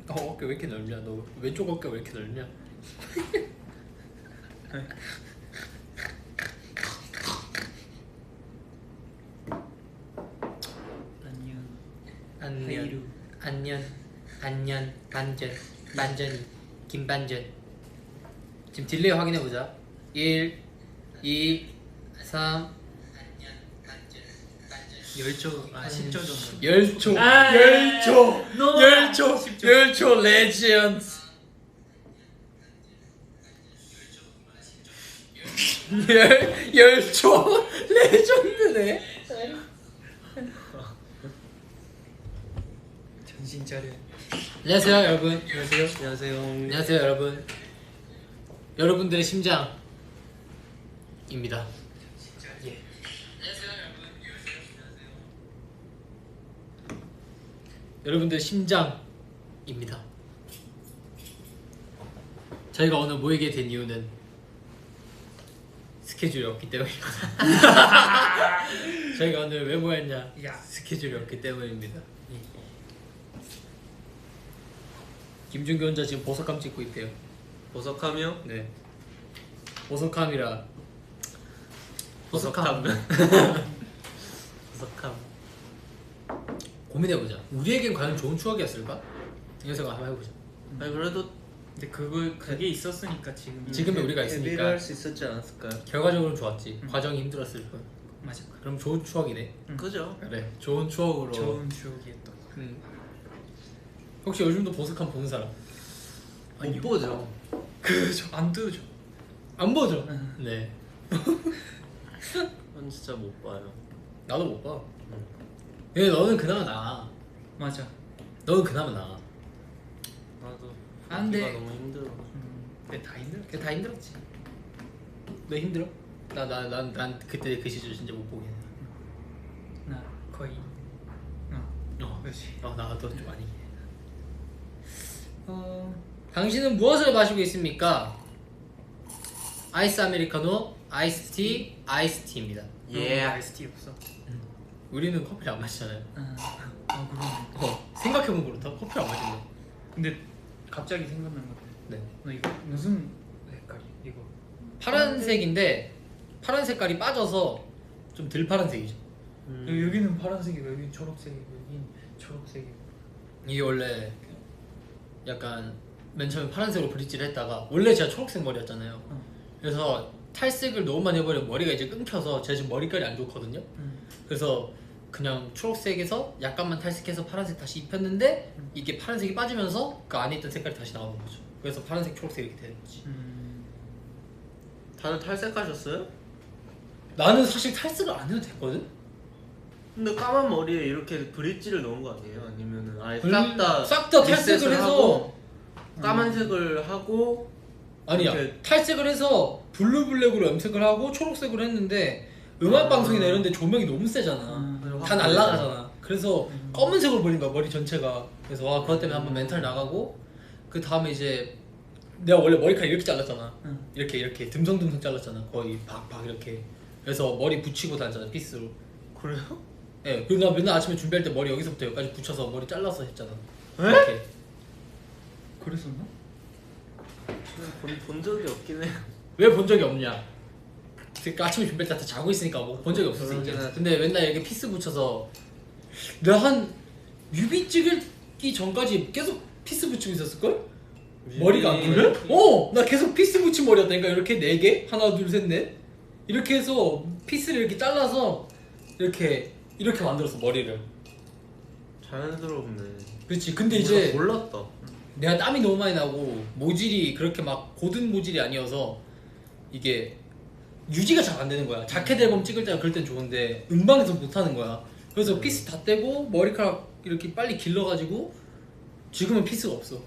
어깨 왜 이렇게 넓냐? 너 왼쪽 어깨 왜 이렇게 넓냐? 안녕. 안녕. 반전이 김반전. 지금 딜레이 확인해보자. 1 2 3 10초, 10초 정도. 10초. 아, 10초. 너무 10초. 10초 레전드. 10초 레전드네. 정신 차려. 안녕하세요 여러분. 안녕하세요. 안녕하세요. 안녕하세요 여러분. 여러분들의 심장입니다. 예. 여러분들의 심장입니다. 저희가 오늘 모이게 된 이유는 스케줄이 없기 때문입니다. 저희가 오늘 왜 모였냐? 스케줄이 없기 때문입니다. 김준규 혼자 지금 보석감 찍고 있대요. 보석하며? 네. 보석함이라. 보석함. 고민해보자. 우리에겐 과연 좋은 추억이었을까? 이런 생각 한번 해보자. 아니 그래도 근데 그게 있었으니까 지금의 우리가 있으니까 할 수 있었지 않았을까요? 결과적으로는 좋았지. 과정이 힘들었을 뿐. 맞아. 그럼 좋은 추억이네. 그죠? 그래. 좋은 추억으로. 좋은 추억이었던. 혹시 요즘도 보석함 보는 사람? 못 보죠. 그죠. 안 뜨죠. 안 보죠? 네. 전 진짜 못 봐요. 나도 못 봐. 근데 너는 그나마 나아. 맞아. 너는 그나마 나아. 나도 안 돼. 보기가 너무 힘들어. 근데 다 힘들어. 그게 다 힘들었지. 너 힘들어? 난 그때 그 시절 진짜 못 보겠네. 나 거의. 그렇지. 나도 좀 아니긴 해. 당신은 무엇을 마시고 있습니까? 아이스 아메리카노, 아이스티, 아이스티입니다. 예. 아이스티 없어. 우리는 커피를 안 마시잖아요. 그러네. 생각해보면 그렇다. 커피를 안 마신다. 근데 갑자기 생각난 건데. 네. 너 이거 무슨 색깔이? 이거. 파란색인데 파란 색깔이 빠져서 좀 덜 파란색이죠. 여기는 파란색이고 여기는 초록색이고 여기는 초록색이고. 이게 원래 약간 맨 처음에 파란색으로 브릿지를 했다가 원래 제가 초록색 머리였잖아요. 그래서 탈색을 너무 많이 해버리면 머리가 이제 끊겨서 제가 지금 머리깔이 안 좋거든요. 그래서 그냥 초록색에서 약간만 탈색해서 파란색 다시 입혔는데 이게 파란색이 빠지면서 그 안에 있던 색깔이 다시 나오는 거죠. 그래서 파란색, 초록색 이렇게 되는 거지. 다들 탈색하셨어요? 나는 사실 탈색을 안 해도 됐거든? 근데 까만 머리에 이렇게 브릿지를 넣은 거 아니에요? 아니면은 아예 싹 다 탈색을 해서 까만색을 하고 아니야 이렇게... 탈색을 해서 블루블랙으로 염색을 하고 초록색으로 했는데 음악 방송이나 이런 데 조명이 너무 세잖아. 다 날아가잖아. 그래서 검은색으로 버린 거야 머리 전체가. 그래서 와 그것 때문에 한번 멘탈 나가고 그 다음에 이제 내가 원래 머리카락 이렇게 잘랐잖아. 이렇게 듬성듬성 잘랐잖아. 거의 박박 이렇게. 그래서 머리 붙이고 다녔잖아 피스로. 그래요? 예. 그리고 나 맨날 아침에 준비할 때 머리 여기서부터 여기까지 붙여서 머리 잘라서 했잖아. 이렇게. 그랬었나? 본 적이 없긴 해요. 왜 본 적이 없냐? 그러니까 아침에 준비할 때 다 자고 있으니까 뭐 본 적이 없을 수 있겠지. 근데 맨날 이렇게 피스 붙여서 내가 한 뮤비 찍기 전까지 계속 피스 붙이고 있었을걸? 머리가 안 그래? 나 계속 피스 붙인 머리였다니까. 이렇게 4개? 하나 둘 셋 넷 이렇게 해서 피스를 이렇게 잘라서 이렇게 만들었어 머리를. 자연스럽네. 그렇지. 근데 이제 몰랐다. 내가 땀이 너무 많이 나고 모질이 그렇게 막 고든 모질이 아니어서 이게 유지가 잘 안 되는 거야. 자켓 앨범 찍을 때가 그럴 땐 좋은데 음방에서 못 하는 거야. 그래서 피스 다 떼고 머리카락 이렇게 빨리 길러가지고 지금은 피스가 없어.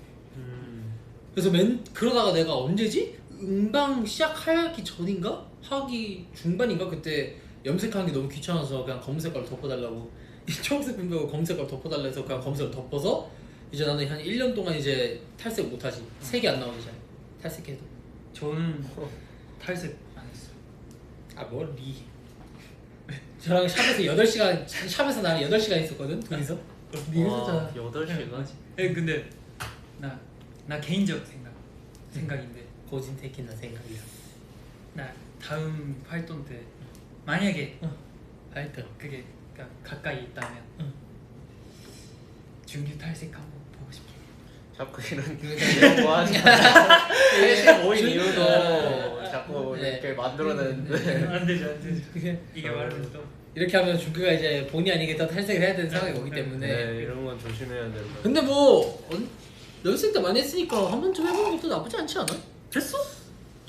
그래서 그러다가 내가 언제지? 음방 시작하기 전인가? 하기 중반인가? 그때 염색하는 게 너무 귀찮아서 그냥 검은 색깔로 덮어달라고 이 초록색 빈백으로 검은 색깔로 덮어달라 해서 그냥 검은색으로 덮어서 이제 나는 한 1년 동안 이제 탈색 못하지. 색이 안 나오기 잘 탈색해도. 저는 탈색 안 했어요. 아 뭘 리 저랑 샵에서 8시간 샵에서 나랑 8시간 있었거든 둘이서. 리 했었잖아. 8시간? 근데 나 개인적 생각인데 고진 택이나 생각이야. 나 다음 활동 때 만약에 하여튼 그게 가까이 있다면 준규 탈색 한번 보고 싶어. 자꾸 이런 거 하지 마. 셋이 모인 이유도 자꾸 네. 이렇게 만들어내는데 안 되죠. 이게 말하면 또 이렇게 하면 준규가 이제 본의 아니게 또 탈색을 해야 되는 상황이 오기 때문에. 네, 이런 건 조심해야 된다. 근데 뭐 연습생 때 많이 했으니까 한 번쯤 해보는 것도 나쁘지 않지 않아? 됐어?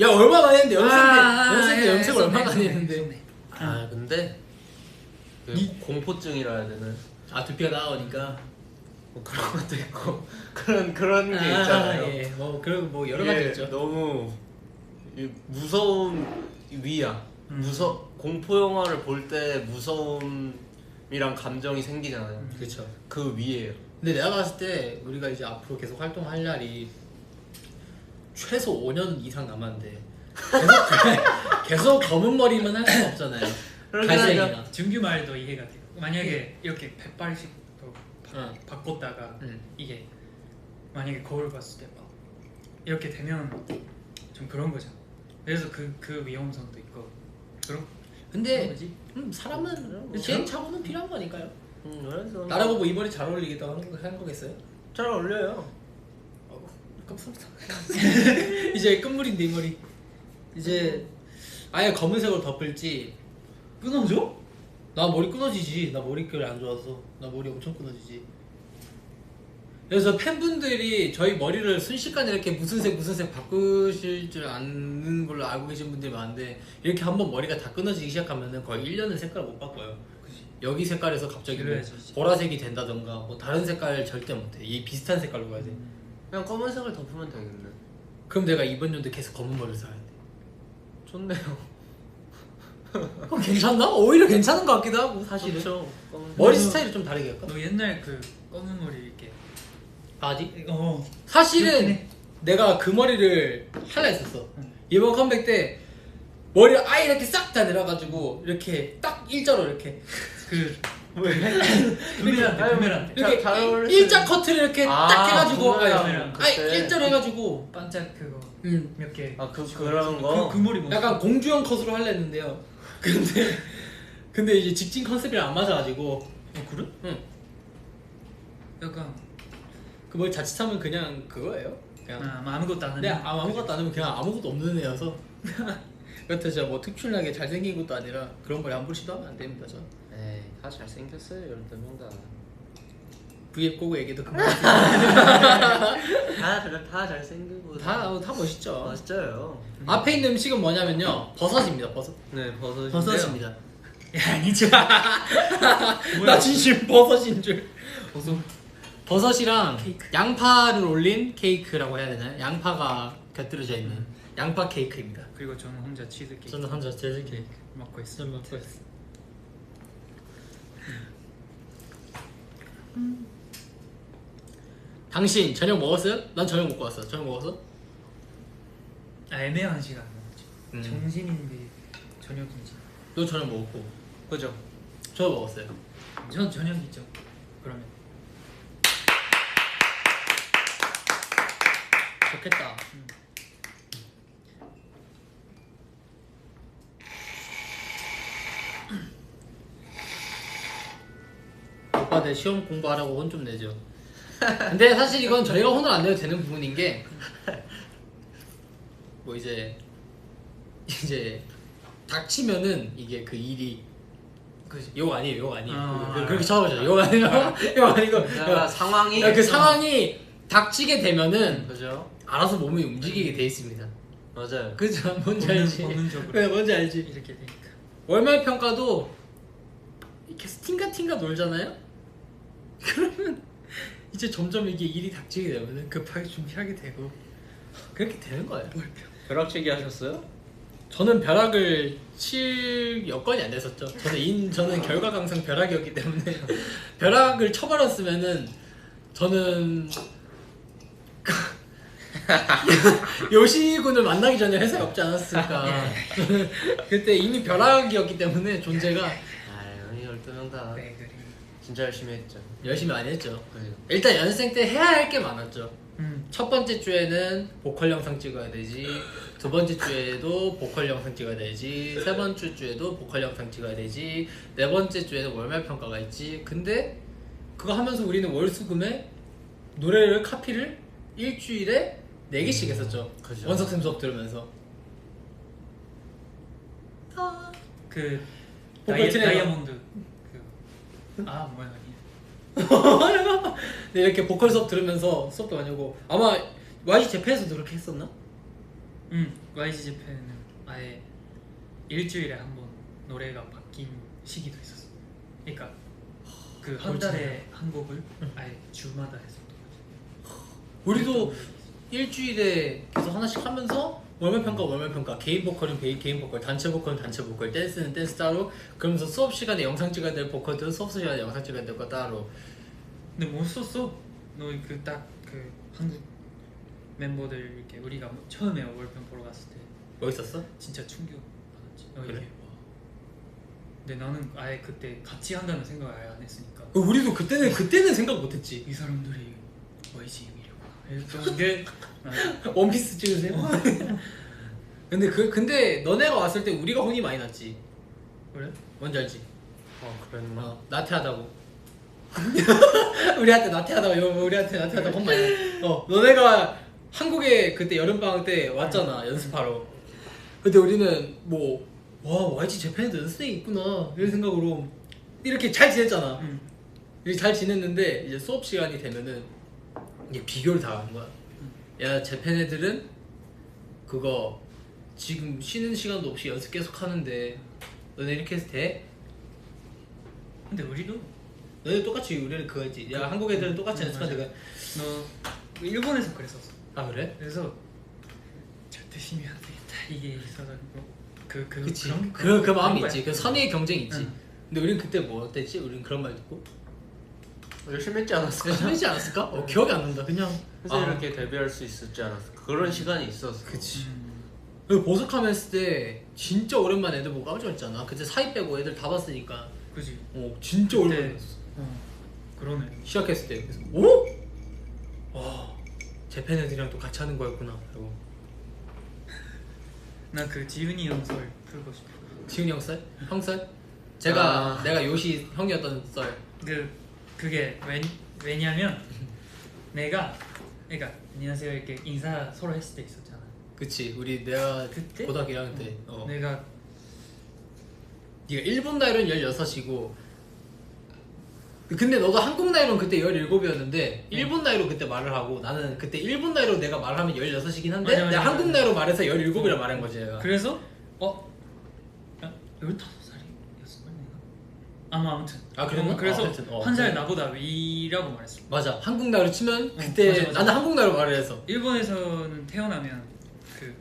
야 얼마 많이 했는데 연습생 때 연습을 얼마 많이 했는데. 했었네. 아 근데 그 공포증이라 해야 되나? 아 두피가 나오니까. 뭐 그런 것도 있고 그런 게 있잖아요. 예. 뭐 그런 뭐 여러 가지 이게 있죠. 너무 무서운 위야. 공포 영화를 볼 때 무서움이랑 감정이 생기잖아요. 그렇죠. 그 위에요. 근데 내가 봤을 때 우리가 이제 앞으로 계속 활동할 날이 최소 5년 이상 남았는데 계속 검은 머리만 할 수는 없잖아요. 그러긴 갈색이나. 준규 말도 이해가 돼요. 만약에 이렇게 180도 바꿨다가 이게 만약에 거울 봤을 때 막 이렇게 되면 좀 그런 거죠. 그래서 그 위험성도 있고 그런 근데 거지. 사람은 그렇죠. 시행착오는 필요한 거니까요. 그래서 나라고 뭐 이 머리 잘 어울리겠다 하는 거겠어요? 잘 어울려요. 깜짝이야. 이제 끝물인데 이 머리. 이제 아예 검은색으로 덮을지. 끊어줘? 나 머리 끊어지지. 나 머릿결이 안 좋아서. 나 머리 엄청 끊어지지. 그래서 팬분들이 저희 머리를 순식간에 이렇게 무슨 색 바꾸실 줄 아는 걸로 알고 계신 분들이 많은데 이렇게 한번 머리가 다 끊어지기 시작하면은 거의 1년은 색깔을 못 바꿔요. 그지. 여기 색깔에서 갑자기 뭐 그래야지, 진짜. 보라색이 된다던가 뭐 다른 색깔 절대 못해. 이 비슷한 색깔로 가야 돼. 그냥 검은색을 덮으면 되겠네. 그럼 내가 이번 연도 계속 검은 머리를 써야 돼. 좋네요. 괜찮나? 오히려 괜찮은 것 같기도 하고 사실은. 좋죠. 머리 스타일이 좀 다르게 할까? 너 옛날 그 검은 머리 이렇게 바지? 그렇긴 사실은 해. 내가 그 머리를 할라 했었어. 응. 이번 컴백 때 머리를 아예 이렇게 싹 다 내려가지고 이렇게 딱 일자로 이렇게 그 아유, 부메랑테 이렇게 잘 어울렸어요. 일자 커트를 이렇게 딱 해가지고 부메랑 아예 그때. 일자로 해가지고 반짝 그거 음. 몇 개. 그런 거. 그 머리 뭐? 약간 공주형 컷으로 할라 했는데요. 근데 이제 직진 컨셉이랑 안 맞아가지고 그래? 응. 약간 그 머리 자칫하면 그냥 그거예요. 그냥 아무것도 안 근데 하는. 아무것도 안 하면 그냥 아무것도 없는 애여서 그렇다 진짜 뭐 특출나게 잘생긴 것도 아니라 그런 머리 함부로 시도하면 안 됩니다. 전 에이 다 잘생겼어요 12명 다. V앱 꼬고 얘기도 그만. 다 잘생기고 다 멋있죠. 멋져요. 앞에 있는 음식은 뭐냐면요 버섯입니다. 버섯. 네 버섯인데요. 버섯입니다. 야 아니죠. 나 진심 버섯인 줄. 버섯이랑 케이크. 양파를 올린 케이크라고 해야 되나요? 양파가 곁들여져 있는 양파 케이크입니다. 그리고 저는 혼자 치즈 케이크 저는 혼자 치즈 케이크 먹고 있어. 좀 먹고 있어. 당신 저녁 먹었어요? 난 저녁 먹고 왔어. 저녁 먹었어? 애매한 시간 먹었지. 음. 점심인데 저녁인지. 너 저녁 먹었고. 그죠? 저 먹었어요. 전 저녁이죠. 그러면 좋겠다. 오빠들 시험 공부하라고 혼 좀 내죠. 근데 사실 이건 저희가 혼을 안 내도 되는 부분인 게 뭐 이제 닥치면은 이게 그 일이 그지. 욕 아니에요, 욕 아니에요. 아. 그렇게 쳐다보죠. 욕 아니고 욕 아니고. 그러니까 상황이 그 상황이 닥치게 되면은 그죠? 알아서 몸이 움직이게 돼 있습니다. 맞아요. 그죠? 뭔지 알지? 본능적으로. 그래, 뭔지 알지? 이렇게 되니까. 월말 평가도 이렇게 스팅가 놀잖아요? 그러면 이제 점점 이게 일이 닥치게 되면은 급하게 준비하게 되고 그렇게 되는 거예요. 벼락치기 하셨어요? 저는 벼락을 칠 여건이 안 됐었죠. 저는 결과 강상 벼락이었기 때문에 벼락을 쳐버렸으면은 저는 요시군을 만나기 전에 회사에 없지 않았을까. 저는 그때 이미 벼락이었기 때문에 존재가 아유 12명 다 네 그래. 진짜 열심히 했죠. 열심히 많이 했죠. 그죠? 일단 연습생 때 해야 할 게 많았죠. 첫 번째 주에는 보컬 영상 찍어야 되지, 두 번째 주에도 보컬 영상 찍어야 되지, 세 번째 주에도 보컬 영상 찍어야 되지, 네 번째 주에는 월말 평가가 있지. 근데 그거 하면서 우리는 월수금에 노래를 카피를 일주일에 4개씩 했었죠. 그죠. 원석쌤 수업 들으면서. 그 보컬 트레이너. 다이아몬드 뭐야 아니. 네, 이렇게 보컬 수업 들으면서 수업도 많이 하고. 아마 YG 재팬에서도 그렇게 했었나? YG 재팬은 아예 일주일에 한 번 노래가 바뀐 시기도 있었어. 그러니까 그 한 달에 한 곡을 아예 주마다 했었던 거지. 우리도 일주일에 계속 하나씩 하면서 월말 평가, 개인 보컬은 개인 보컬, 단체 보컬은 단체 보컬, 댄스는 댄스 따로. 그러면서 수업 시간에 영상 찍어야 될 보컬들은 수업 시간에 영상 찍어야 될 거 따로. 근데 못 썼어. 너 그 딱 그 한국 멤버들 이렇게 우리가 처음에 월평 보러 갔을 때 뭐 있었어? 진짜 충격 받았지. 그래? 이게 와. 근데 나는 아예 그때 같이 한다는 생각을 아예 안 했으니까 우리도 그때는 생각 못했지. 이 사람들이 YG이려고 했던 게 원피스 찍으세요? 근데 너네가 왔을 때 우리가 혼이 많이 났지. 그래? 뭔지 알지? 그랬나? 나태하다고. 우리한테 나태하다고 혼 많이 났. 너네가 한국에 그때 여름방학 때 왔잖아, 연습하러. 근데 우리는 뭐 와, YG 재팬에도 연습생이 있구나 이런 생각으로 이렇게 잘 지냈잖아. 이렇게 잘 지냈는데 이제 수업 시간이 되면은 이게 비교를 당하는 거야. 야, 재팬 애들은 그거 지금 쉬는 시간도 없이 연습 계속 하는데 너네 이렇게 해서 돼? 근데 우리도 너네 똑같이 우리는 그거지. 야, 한국 애들은 똑같이 연습하는데 너 일본에서 그랬었어. 아, 그래? 그래서 절대 심이 안 되겠다 이게 있어가지고 그치. 그런 그 마음이 거야. 있지. 그 선의의 경쟁이 있지. 응. 근데 우린 그때 뭐 어땠지? 우린 그런 말 듣고 열심히 했지 않았을까? 심하지 않았을까? 기억이 안 난다. 그냥 그래서 이렇게 데뷔할 수 있었지 않았을까? 그런 시간이 있었어. 그치. 그리고 보석함 했을 때 진짜 오랜만에 애들 보고 깜짝 놀랐잖아. 그때 사이 빼고 애들 다 봤으니까. 그지. 진짜 그때- 오랜만에 봤어. 그러네. 시작했을 때. 그래서 오? 와, 재팬 애들이랑 또 같이 하는 거였구나. 그리고 나 그 지훈이 형설 풀고 싶어. 지훈이 형 썰? 형 썰? 내가 요시 형이었던 썰. 그게 왜냐면 내가 그러니까 안녕하세요 이렇게 인사 서로 했을 때 있었잖아. 그치. 내가 그때? 고등학교 1학년 때. 내가 네가 일본 나이로는 16이고 근데 너도 한국 나이로는 그때 17이었는데 일본 나이로 그때 말을 하고 나는 그때 일본 나이로 내가 말하면 16이긴 한데 맞아, 내가 한국 맞아. 나이로 말해서 17이라 말한 거지 내가. 그래서 15살이었을걸 내가? 아무튼 그랬나? 그래서 하여튼, 한 살 그래. 나보다 위라고 말했어. 맞아. 한국 나이로 치면 그때 맞아, 맞아. 나는 한국 나이로 말을 해서 일본에서는 태어나면 그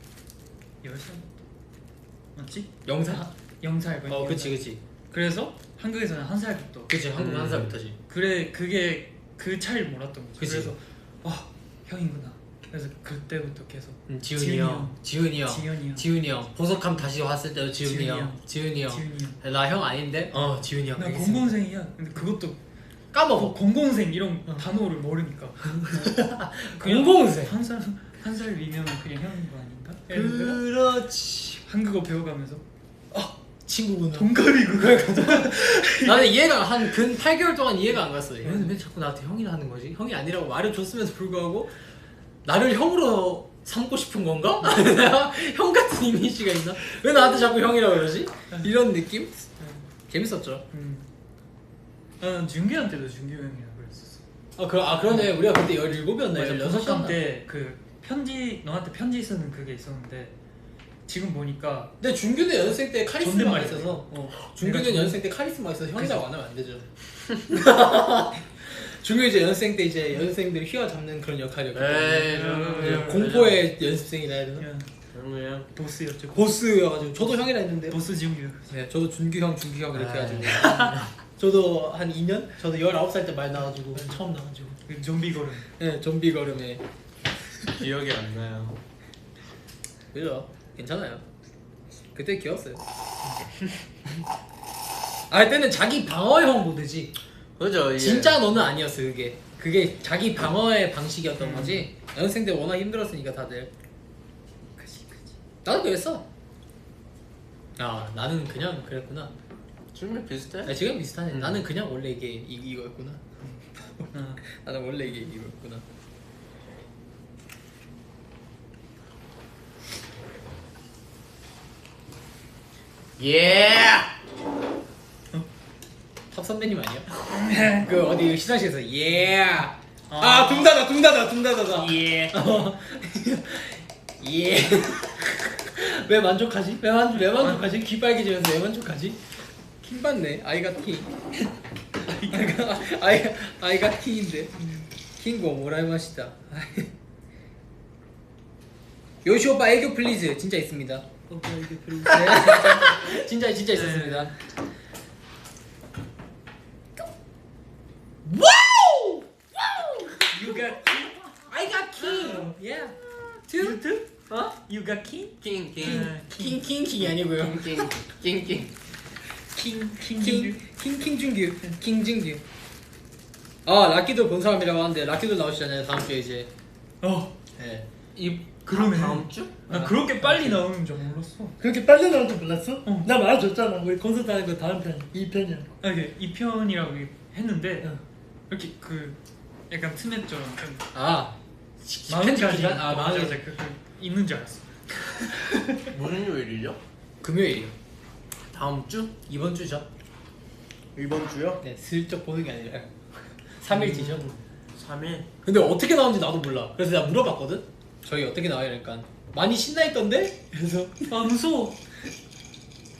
10살 맞지? 영상? 0살 그치. 그래서 한국에서는 한 살부터 그치. 한국 한 살부터지. 그래 그게 그 차이를 몰랐던 거지. 그치. 그래서 형이구나. 그래서 그때부터 계속 지훈이 형. 지훈이 형. 보석함 다시 왔을 때도 지훈이 형. 지훈이 형. 나 형 아닌데? 지훈이 형. 나 알겠습니다. 공공생이야. 근데 그것도 까먹어. 공공생 이런 단어를 모르니까. 공공생. 한살 위면 그냥 형인 거 아닌가? 그렇지. 한국어 배워가면서 친구구나. 동갑이구나. 나는 이해가 한 근 8개월 동안 이해가 안 갔어. 얘는 왜 자꾸 나한테 형이라 하는 거지? 형이 아니라고 말해줬으면서 불구하고 나를 형으로 삼고 싶은 건가? 내가 형 같은 이미지가 있나? 왜 나한테 자꾸 형이라고 그러지? 이런 느낌? 재밌었죠. 나는 준규한테도 준규 형이라고 그랬었어. 그러네. 우리가 그때 17이었나? 맞아. 16이었나? 보석함 때그 편지 너한테 편지 쓰는 그게 있었는데 지금 보니까 근데 준규는 연습생 때 카리스마가 존댓말이 있어서 내가 준규는 존- 연습생 때 카리스마가 있어서 형이라고 안 하면 안 되죠. 준규 이제 연습생 때 이제 연습생들 휘어 잡는 그런 역할이었기 때문에 이제 공포의 연습생이라 해야 되나? 그냥 보스였죠. 보스여가지고 저도 형이라 했는데 보스 준규. 네, 저도 준규 형 이렇게 해가지고 저도 한 2년? 저도 19살 때 말 나와가지고 처음 나와가지고 그 좀비 걸음. 네, 좀비 걸음에 기억이 안 나요. 그죠? 괜찮아요. 그때 귀여웠어요. 그때는 자기 방어형 모드지. 그죠. 이게. 진짜 너는 아니었어 그게 자기 방어의 방식이었던 거지. 연습생들 워낙 힘들었으니까 다들. 그치. 나도 그랬어. 아 나는 그냥 그랬구나. 지금 비슷해? 아, 지금 비슷하네. 나는 그냥 원래 이게 이거였구나. 어. 나는 원래 이게 이거였구나. 예. 탑 선배님 아니야? 그 어디 시상식에서 예. 아 둥다다. 예. 예. 왜 만족하지? 왜 만족하지? 귀 빨개지면서 왜 만족하지? 킹 받네. 아이가 킹. 아이가 킹인데. 킹고 뭐라 마시다. 요시 오빠 애교 플리즈 진짜 있습니다. 오빠 애교 플리즈. 네, 진짜 있었습니다. 와우! You got king. I got king. Yeah. Two. 어? You got king? 킹. 킹 아니고요. 킹. 킹준규. 킹준규. 아 라키도 본 사람이라고 하는데 라키도 나오시잖아요 다음 주에 이제. 네. 이 그러네. 다음 주? 나 그렇게 빨리 나오는 줄 몰랐어. 그렇게 빨리 나올 줄 몰랐어? 어. 나 말해줬잖아. 우리 콘서트 하는 거 다음 편, 2편이야. 아, 이게 2편이라고 했는데 어. 이렇게 그 약간 트넷처럼 좀 아 마음까지 기간? 아 마음까지. 맞아 그 있는 줄 알았어. 무슨 요일이죠? 금요일이요. 다음 주? 이번 주죠. 이번 주요? 네 슬쩍 보는 게 아니라 3일 뒤죠. 3일. 근데 어떻게 나오는지 나도 몰라. 그래서 내가 물어봤거든. 저희 어떻게 나와요? 그러니까 많이 신나 있던데? 그래서 아 무서워.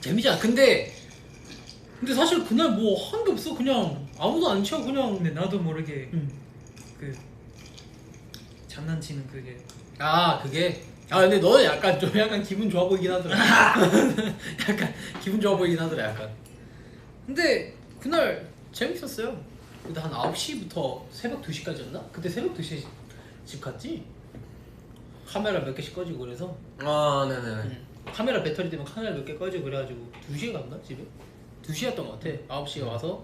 재미잖아. 근데 사실 그날 뭐 한 게 없어. 그냥 아무도 안 쳐. 그냥. 근데 나도 모르게 응. 그 장난치는 그게 아 그게. 아 근데 너는 약간 좀 약간 기분 좋아 보이긴 하더라. 약간 기분 좋아 보이긴 하더라 약간. 근데 그날 재밌었어요. 근데 한 9시부터 새벽 2시까지였나? 그때 새벽 2시에 집 갔지? 카메라 몇 개씩 꺼지고 그래서. 아 네네. 응. 카메라 배터리 때문에 카메라 몇 개 꺼지고 그래가지고 2시에 갔나 집에? 2시였던 것 같아. 9시에 와서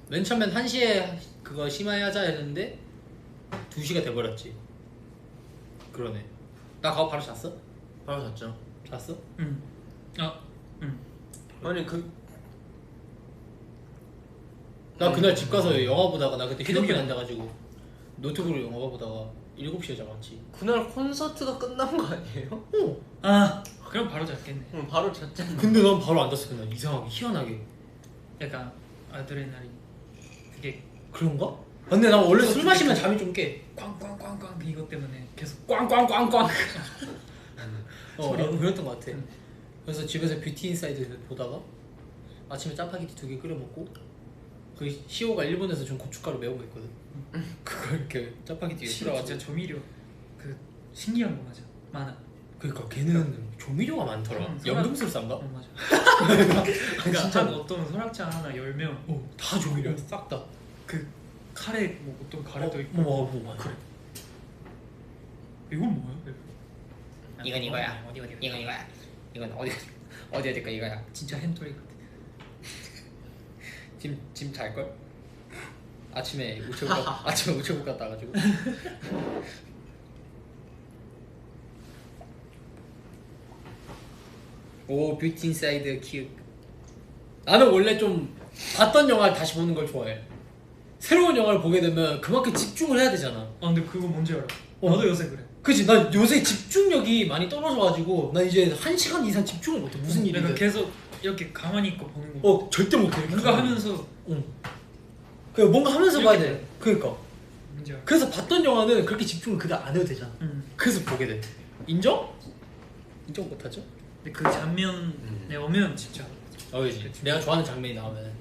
맨 처음엔 1시에 그거 심하게 하자 했는데 2시가 돼버렸지. 그러네. 나 가고 바로 잤어? 바로 잤죠. 잤어? 응. 아 응. 아니 그 나 그날 집 가서 영화 보다가 나 그때 휴대폰에 기억이 앉아가지고 노트북으로 영화 보다가 7시에 자봤지. 그날 콘서트가 끝난 거 아니에요? 어. 아 그럼 바로 잤겠네. 응, 바로 잤잖아. 근데 난 바로 안 잤어 그날. 이상하게 희한하게. 약간 아드레날린 그게 그런가? 근데 난 원래 술 마시면 잠이 좀 깨. 꽝꽝꽝꽝 이것 때문에 계속 꽝꽝꽝꽝. 소리. 나도 그랬던 것 같아. 응. 그래서 집에서 뷰티 인사이드 보다가 아침에 짜파게티 2개 끓여 먹고 그 시오가 일본에서 준 고춧가루 매운 거 있거든. 그거 이렇게 짜파게티에 진짜 뿌려가지고. 조미료 그 신기한 거 맞아 많아. 그러니까 걔는 조미료가 많더라. 응, 연금술사인가? 어 맞아. 그러니까 진짜 한 어떤 서랍장 하나 열면 다 조미료야. 싹 다. 그 카레 뭐 어떤 카레도 있고 뭐 그래. 이건 뭐야? 이건 이거야. 어디 이건 이거야. 이건 어디 거 이거야. 진짜 햄토리 같아. 지금 잘 걸? 아침에 우체국 갔다 와가지고. 오 뷰티 인사이드 큐. 나는 원래 좀 봤던 영화를 다시 보는 걸 좋아해. 새로운 영화를 보게 되면 그만큼 집중을 해야 되잖아. 아 근데 그거 뭔지 알아? 나도 요새 그래. 그치? 난 요새 집중력이 많이 떨어져가지고 난 이제 1시간 이상 집중을 못해. 무슨 내가 일이든. 계속 이렇게 가만히 있고 보는 거. 절대 못해. 뭔가 하면서 응. 그 뭔가 하면서 봐야 이렇게 돼. 그러니까. 뭔지 알아? 그래서 봤던 영화는 그렇게 집중을 그다음 안 해도 되잖아. 그래서 보게 돼. 인정? 인정 못하죠? 근데 그 장면에 오면 진짜 그치. 내가 좋아하는 장면이 나오면.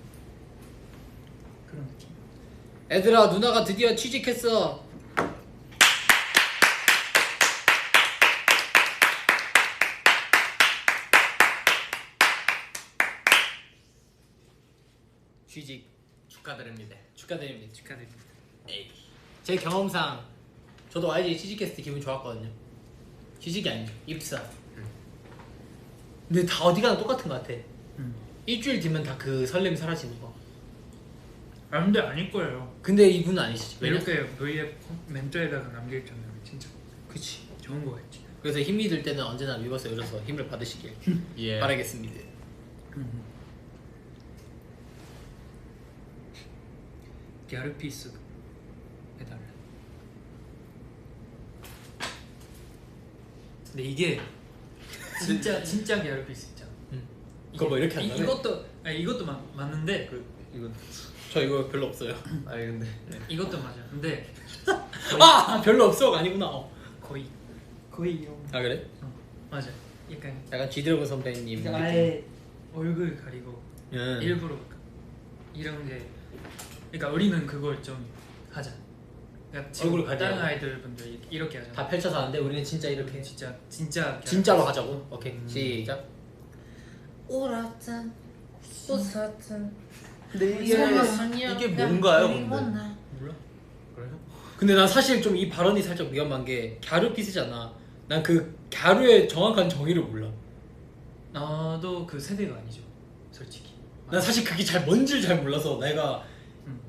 그런 느낌. 애들아 누나가 드디어 취직했어. 취직 축하드립니다. 축하드립니다. 축하드립니다. 에이. 제 경험상 저도 YG 취직했을 때 기분 좋았거든요. 취직이 아니죠. 입사. 근데 다 어디 가나 똑같은 것 같아. 일주일 뒤면 다 그 설렘이 사라지는 거. 아 근데 아닐 거예요. 근데 이분은 아니시지. 왜냐? 이렇게 V앱 멘트에다가 남겨있잖아요. 진짜 그치. 좋은 거겠지. 그래서 힘이 들 때는 언제나 위버스 열어서 힘을 받으시길 예. 바라겠습니다. 갸르피스 해달래. 근데 이게 진짜 갸르피스 있잖아. 그거 뭐 이렇게 한다며? 이것도 맞는데 이거 저 이거 별로 없어요. 아니 근데 이것도 맞아. 근데 아 별로 없어가 아니구나. 거의 이런. 아 그래? 맞아. 약간 약간 지드래곤 선배님. 그러니까 아예 얼굴 가리고 음. 일부러 이런 게. 그러니까 우리는 그걸 좀 하자. 그러니까 지금 얼굴 가리고. 다른 아이들 분들 이렇게 하잖아. 다 펼쳐서 하는데 우리는 진짜 이렇게 진짜 진짜로 하자고. 오케이 시작. 오라짠 오사짠 이게 뭔가요 근데? 몰라. 그래요? 근데 난 사실 좀 이 발언이 살짝 위험한 게 갸루피스잖아. 난 그 갸루의 정확한 정의를 몰라. 나도 그 세대가 아니죠, 솔직히. 난 사실 그게 잘 뭔지를 잘 몰라서 내가 음.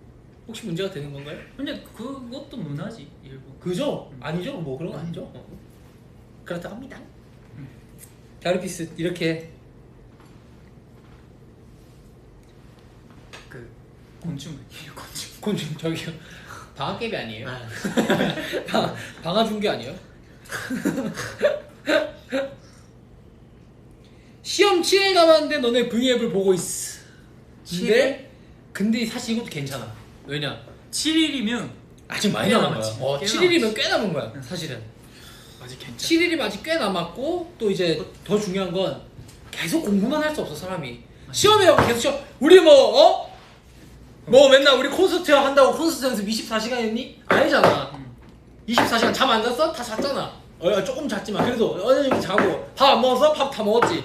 혹시 문제가 되는 건가요? 근데 그것도 문화지 일부. 그죠? 아니죠? 뭐 그런 거 아니죠? 그렇다고 합니다. 갸루피스 이렇게 그 곤충 곤충 저기요 방아깨비 아니에요? 아, 방아준게 아니에요? 시험 7일 남았는데 너네 V앱을 보고 있어. 근데 사실 이것도 괜찮아. 왜냐? 7일이면 아직 많이 꽤 남은 남았지. 거야. 꽤 7일이면 꽤 남은 거야. 사실은. 아직 괜찮아. 7일이 아직 꽤 남았고 또 이제 더 중요한 건 계속 공부만 할 수 없어 사람이. 시험이라고 계속 시험. 우리 뭐 맨날 우리 콘서트 한다고 콘서트 연습 24시간 했니? 아니잖아. 24시간 잠 안 잤어? 다 잤잖아. 조금 잤지만 그래도 어느 정도 자고 밥 안 먹었어? 밥 다 먹었지.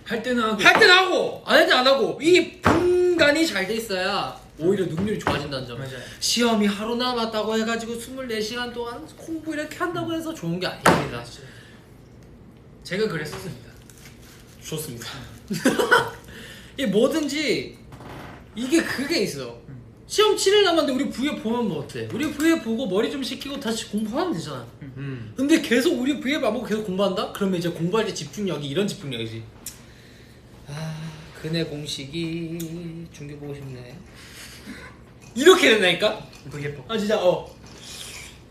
할 때는 하고 할 때는 하고 안 할 때는 안 하고 이 분간이 잘 돼 있어야 오히려 능률이 좋아진다는 점. 맞아요. 시험이 하루 남았다고 해가지고 24시간 동안 공부 이렇게 한다고 해서 좋은 게 아닙니다. 제가 그랬었습니다. 좋습니다. 이 뭐든지 이게 그게 있어. 시험 7일 남았는데 우리 V앱 보면 뭐 어때? 우리 V앱 보고 머리 좀 식히고 다시 공부하면 되잖아. 근데 계속 우리 V앱 안 보고 계속 공부한다? 그러면 이제 공부할 때 집중력이 이런 집중력이지. 아 그네 공식이 중계 보고 싶네. 이렇게 된다니까? V앱 아 진짜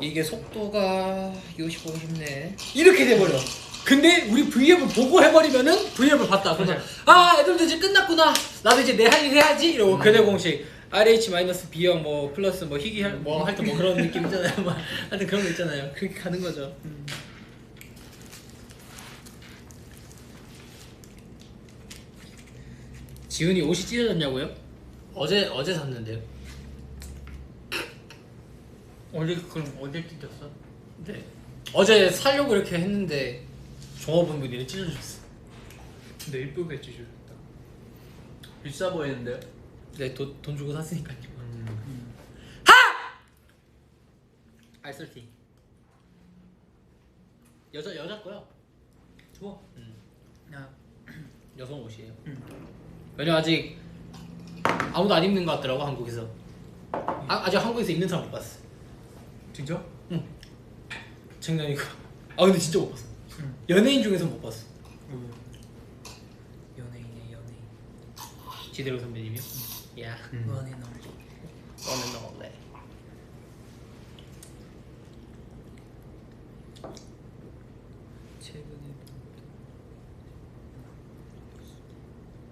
이게 속도가 이것이 보고 싶네. 이렇게 돼버려. 근데 우리 V앱을 보고 해버리면은 V앱을 봤다. 그러면 애들도 이제 끝났구나. 나도 이제 내 할 일 해야지. 이러고 그네 공식 RH-B형 뭐 플러스 뭐 희귀 뭐 하여튼 뭐 그런 느낌 있잖아요. 뭐 하여튼 그런 거 있잖아요. 그렇게 가는 거죠. 지훈이 옷이 찢어졌냐고요? 어제 샀는데요. 그럼 어디 찢었어? 네. 어제 살려고 이렇게 했는데 종업원분들이 찢어주셨어. 근데 이쁘게 찢어졌다. 비싸 보이는데? 네, 돈 주고 샀으니까요. 알쓸티. 여자 거야. 좋아. 야, 여성 옷이에요. 왜냐 아직 아무도 안 입는 것 같더라고 한국에서. 아직 한국에서 입는 사람 못 봤어. 진짜? 장난이고. 근데 진짜 못 봤어. 연예인 중에서 못 봤어. 연예인이네 연예인. 지대로 선배님이요? 야. 원앤 올리. 너는 너래. 최근에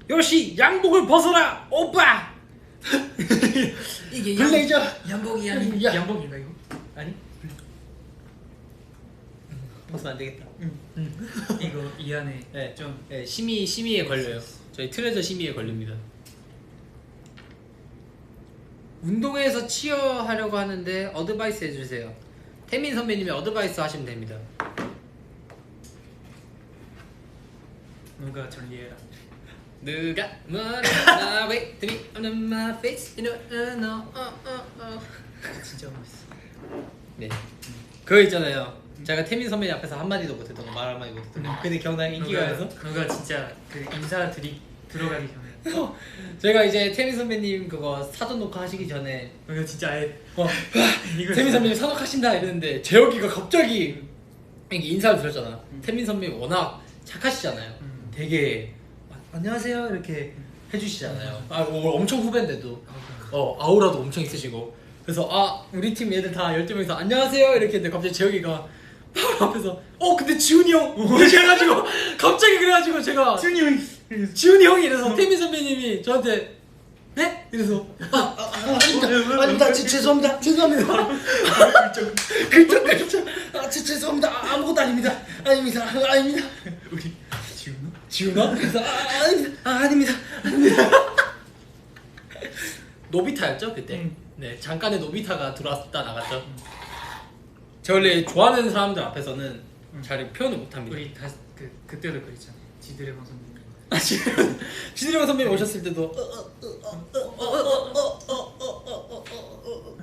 요시 양복을 벗어라 오빠. 이게 블레이저. 양복이 아니 야. 양복인가 이거? 아니? 벗으면 안 되겠다. 이거 이 안에 네. 좀 네, 심의에 걸려요. 저희 트레저 심의에 걸립니다. 운동회에서 치어하려고 하는데 어드바이스 해주세요. 태민 선배님이 어드바이스 하시면 됩니다. 누가 전리해라. 누가 뭐라 wait to be on my face you know no. 진짜 멋있어. 네. 그거 있잖아요. 제가 태민 선배님 앞에서 한마디도 못했던 거, 말 한마디 못했던 거. 근데 기억나요? 인기가 나서? 누가 진짜 그 인사 들어가기 전에 제가 이제 태민 선배님 그거 사전 녹화 하시기 전에 이거 진짜 아예 이거 태민 선배님 사독하신다 이랬는데 재혁이가 갑자기 이렇게 인사를 드렸잖아. 태민 선배님 워낙 착하시잖아요. 되게 안녕하세요 이렇게 해주시잖아요. 엄청 후배인데도 아우라도 엄청 있으시고 그래서 우리 팀 얘들 다 12명이서 안녕하세요 이렇게 했는데 갑자기 재혁이가 바로 앞에서 근데 지훈이 형 이렇게 해가지고 갑자기 그래가지고 제가 지훈이 형이 이래서 태민 선배님이 저한테 네? 이래서 아닙니다 죄송합니다 글쩍 죄송합니다 아무것도 아닙니다 우리 지훈아? 그래서 아닙니다 노비타였죠 그때? 네 잠깐의 노비타가 들어왔다 나갔죠. 제가 원래 좋아하는 사람들 앞에서는 잘 표현을 못합니다. 우리 그때도 그랬잖아. 지드래곤 선배님. 지드래곤 선배님 오셨을 때도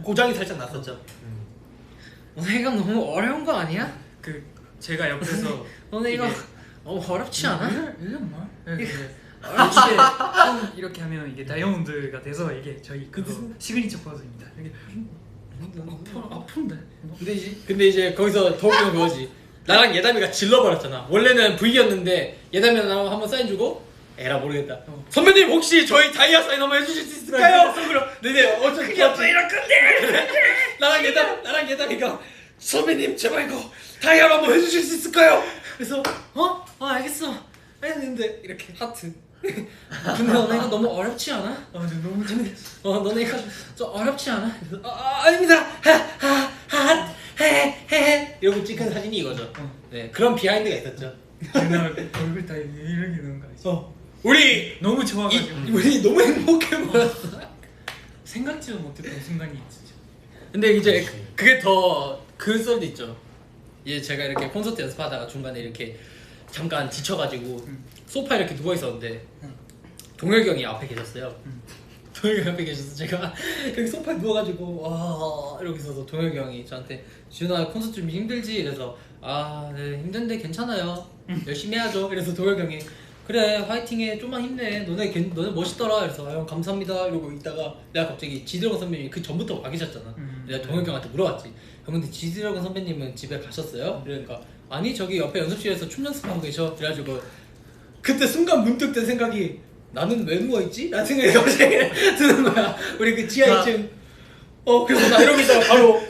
고장이 살짝 났었죠. 너네 이거 너무 어려운 거 아니야? 제가 옆에서 너네 이거 너무 어렵지 않아? 이건 뭐? 이게 이렇게 하면 이게 다이아몬드가 돼서 이게 저희 시그니처 포즈입니다. 이게 아픈데. 근데 이제 거기서 더 웃긴 건 그거지. 나랑 예담이가 질러버렸잖아. 원래는 V였는데 예담이랑 나랑 한번 사인 주고 에라 모르겠다. 선배님 혹시 저희 다이아 사인 한번 해주실 수 있을까요? 네네 어차피 이럴 건데. 나랑 예담이가 선배님 제발 이거 다이아로 한번 해주실 수 있을까요? 그래서 알겠어. 했는데 이렇게 하트. 근데 너네 이거 너무 어렵지 않아? 너무 재밌어. 너네 이거 좀 어렵지 않아? 그래서, 아닙니다. 헤헤헤 이러고 찍은 사진이 이거죠. 네 그런 비하인드가 있었죠. 나 얼굴 다 이렇게 넣은 거 알지? 우리 너무 좋아가지고 우리 너무 행복해 보였어. 생각지도 못했던 순간이 진짜. 근데 이제 그게 더 그 썰도 있죠. 이제 제가 이렇게 콘서트 연습하다가 중간에 이렇게 잠깐 지쳐가지고 소파에 이렇게 누워 있었는데 동혁이 형이 앞에 계셨어요. 동혁이 형이 앞에 계셔서 제가 여기 소파에 누워가지고 이러고 있어서 동혁이 형이 저한테 지훈아 콘서트 좀 힘들지? 이래서 네 힘든데 괜찮아요. 열심히 해야죠. 그래서 동혁이 형이 그래 화이팅해 좀만 힘내 너네 멋있더라. 그래서 형 감사합니다 이러고 있다가 내가 갑자기 지드래곤 선배님이 그 전부터 와 계셨잖아. 내가 동혁이 형한테 물어봤지. 형 근데 지드래곤 선배님은 집에 가셨어요? 이러니까 아니 저기 옆에 연습실에서 춤 연습하고 계셔. 그래가지고 그때 순간 문득 든 생각이 나는 왜 누워있지? 라는 생각이 갑자기 드는 거야. 우리 그 지하 2층 그래서 나 이러고 있다가 바로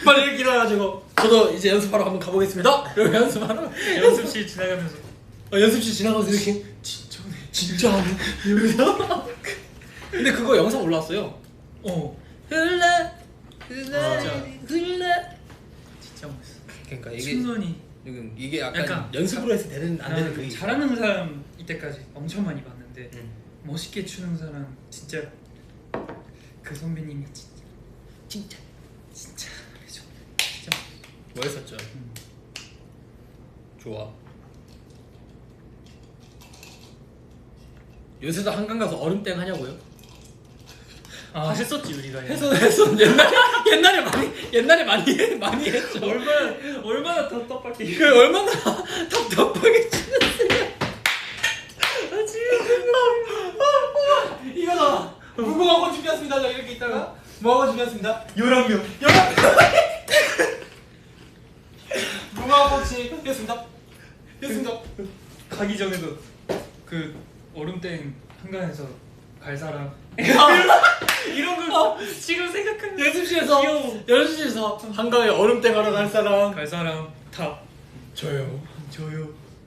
빨리 이렇게 일어나가지고 저도 이제 연습하러 한번 가보겠습니다. 그리고 연습하러 연습실 지나가면서 연습실 지나가면서 이렇게 진짜네 이러면서 근데 그거 영상 올라왔어요. 흘러 진짜 멋있어. 그러니까 이게 춤선이 이게 약간 연습으로 해서 안 되는 그게 잘하는 사람 이때까지 엄청 많이 봤는데 멋있게 추는 사람 진짜 그 선배님이 진짜 멋있었죠. 좋아. 요새도 한강 가서 얼음땡 하냐고요? 했었지 우리가. 했어 옛날에 많이 했죠. 얼마나 답답하게. 얼마나 답답하게 치는데. 이거다. 무궁화꽃 준비했습니다. 자 이렇게 있다가 무궁화꽃 준비했습니다. 11명. 무궁화꽃이 했습니다. 가기 전에도 그 얼음땡 한강에서 갈 사람 이런 걸 지금 생각하면 연습실에서 한강에 얼음땡 하러 갈 사람 다 저요.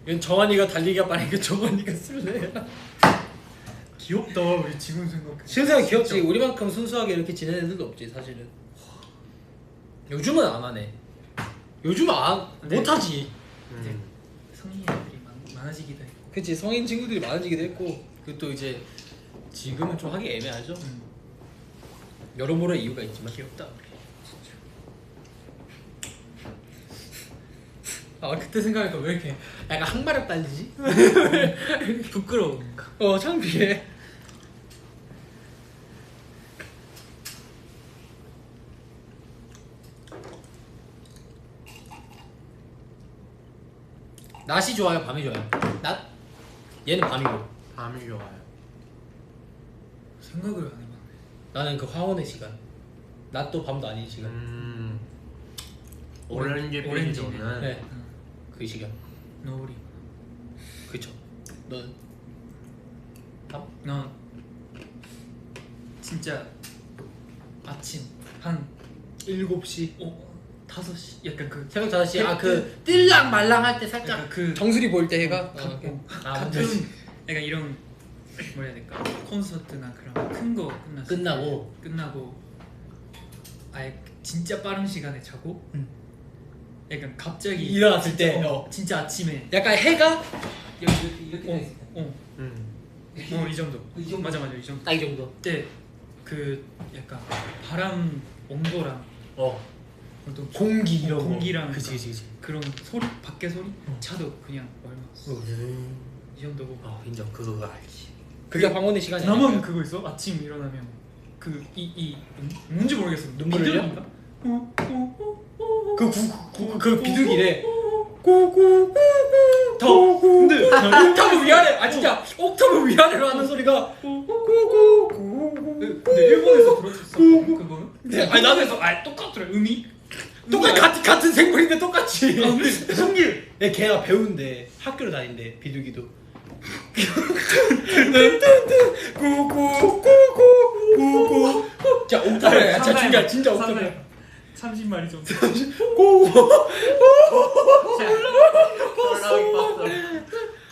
이건 정환이가 달리기가 빠르니까 정환이가 쓸래. 귀엽다. 우리 지금 생각해. 세상에 귀엽지. 우리만큼 순수하게 이렇게 지내는 애들도 없지 사실은. 요즘은 안 하네. 요즘은 못하지. 성인 애들이 많아지기도 했고. 그치 성인 친구들이 많아지기도 했고 그 또 이제 지금은 좀 하기 애매하죠. 여러모로 이유가 있지만 귀엽다. 그때 생각하니까 왜 이렇게 약간 항마력 딸리지? 부끄러운가? 창피해. 낮이 좋아요? 밤이 좋아요? 낮? 얘는 밤이고 밤이 좋아요. 생각을 안 해봤네. 나는 그 황혼의 시간. 낮도 밤도 아닌 시간. 오렌지 오렌지네. 비리조는 네. 그 시간. 노을이. 그쵸. 넌 난 진짜 아침 한 7시 5시 약간 그 새벽 5시 아 그- 그 뜰랑 말랑 할 때 살짝 약간 그 정수리 보일 때 해가 가끔 약간 이런 뭐 해야 될까 콘서트나 그런 큰 거 끝나고 아예 진짜 빠른 시간에 자고 약간 갑자기 일어났을 때, 진짜, 진짜 아침에 약간 해가 이렇게 돼 있을 때. 이 정도. 이 정도. 맞아 이 정도. 딱 이 정도. 때 그 약간 바람 온도랑 어떤 공기 이런 거. 공기랑 그치. 그런 소리 밖에 소리 차도 그냥 얼마 이 정도고. 인정. 그거 알지. 그게 황혼의 시간이야. 나만 그거 있어? 아침 일어나면 이 뭔지 모르겠어. 눈물 흘려? 비둘기인가? 그 비둘기래. 꾸꾸꾸꾸. 더. 근데 옥타브 위아래. 아 진짜 옥타브 위아래로 하는 소리가. 근데 일본에서 들었었어. 그거는? 아니 나도 해서 똑같더라. 음이. 같은 생물인데 똑같이. 근데 성길. 야, 걔가 배운대. 학교를 다닌대. 비둘기도. 꾸꾸꾸꾸꾸꾸. 자 옥타브야. 진짜 옥타브야. 30마리 정도.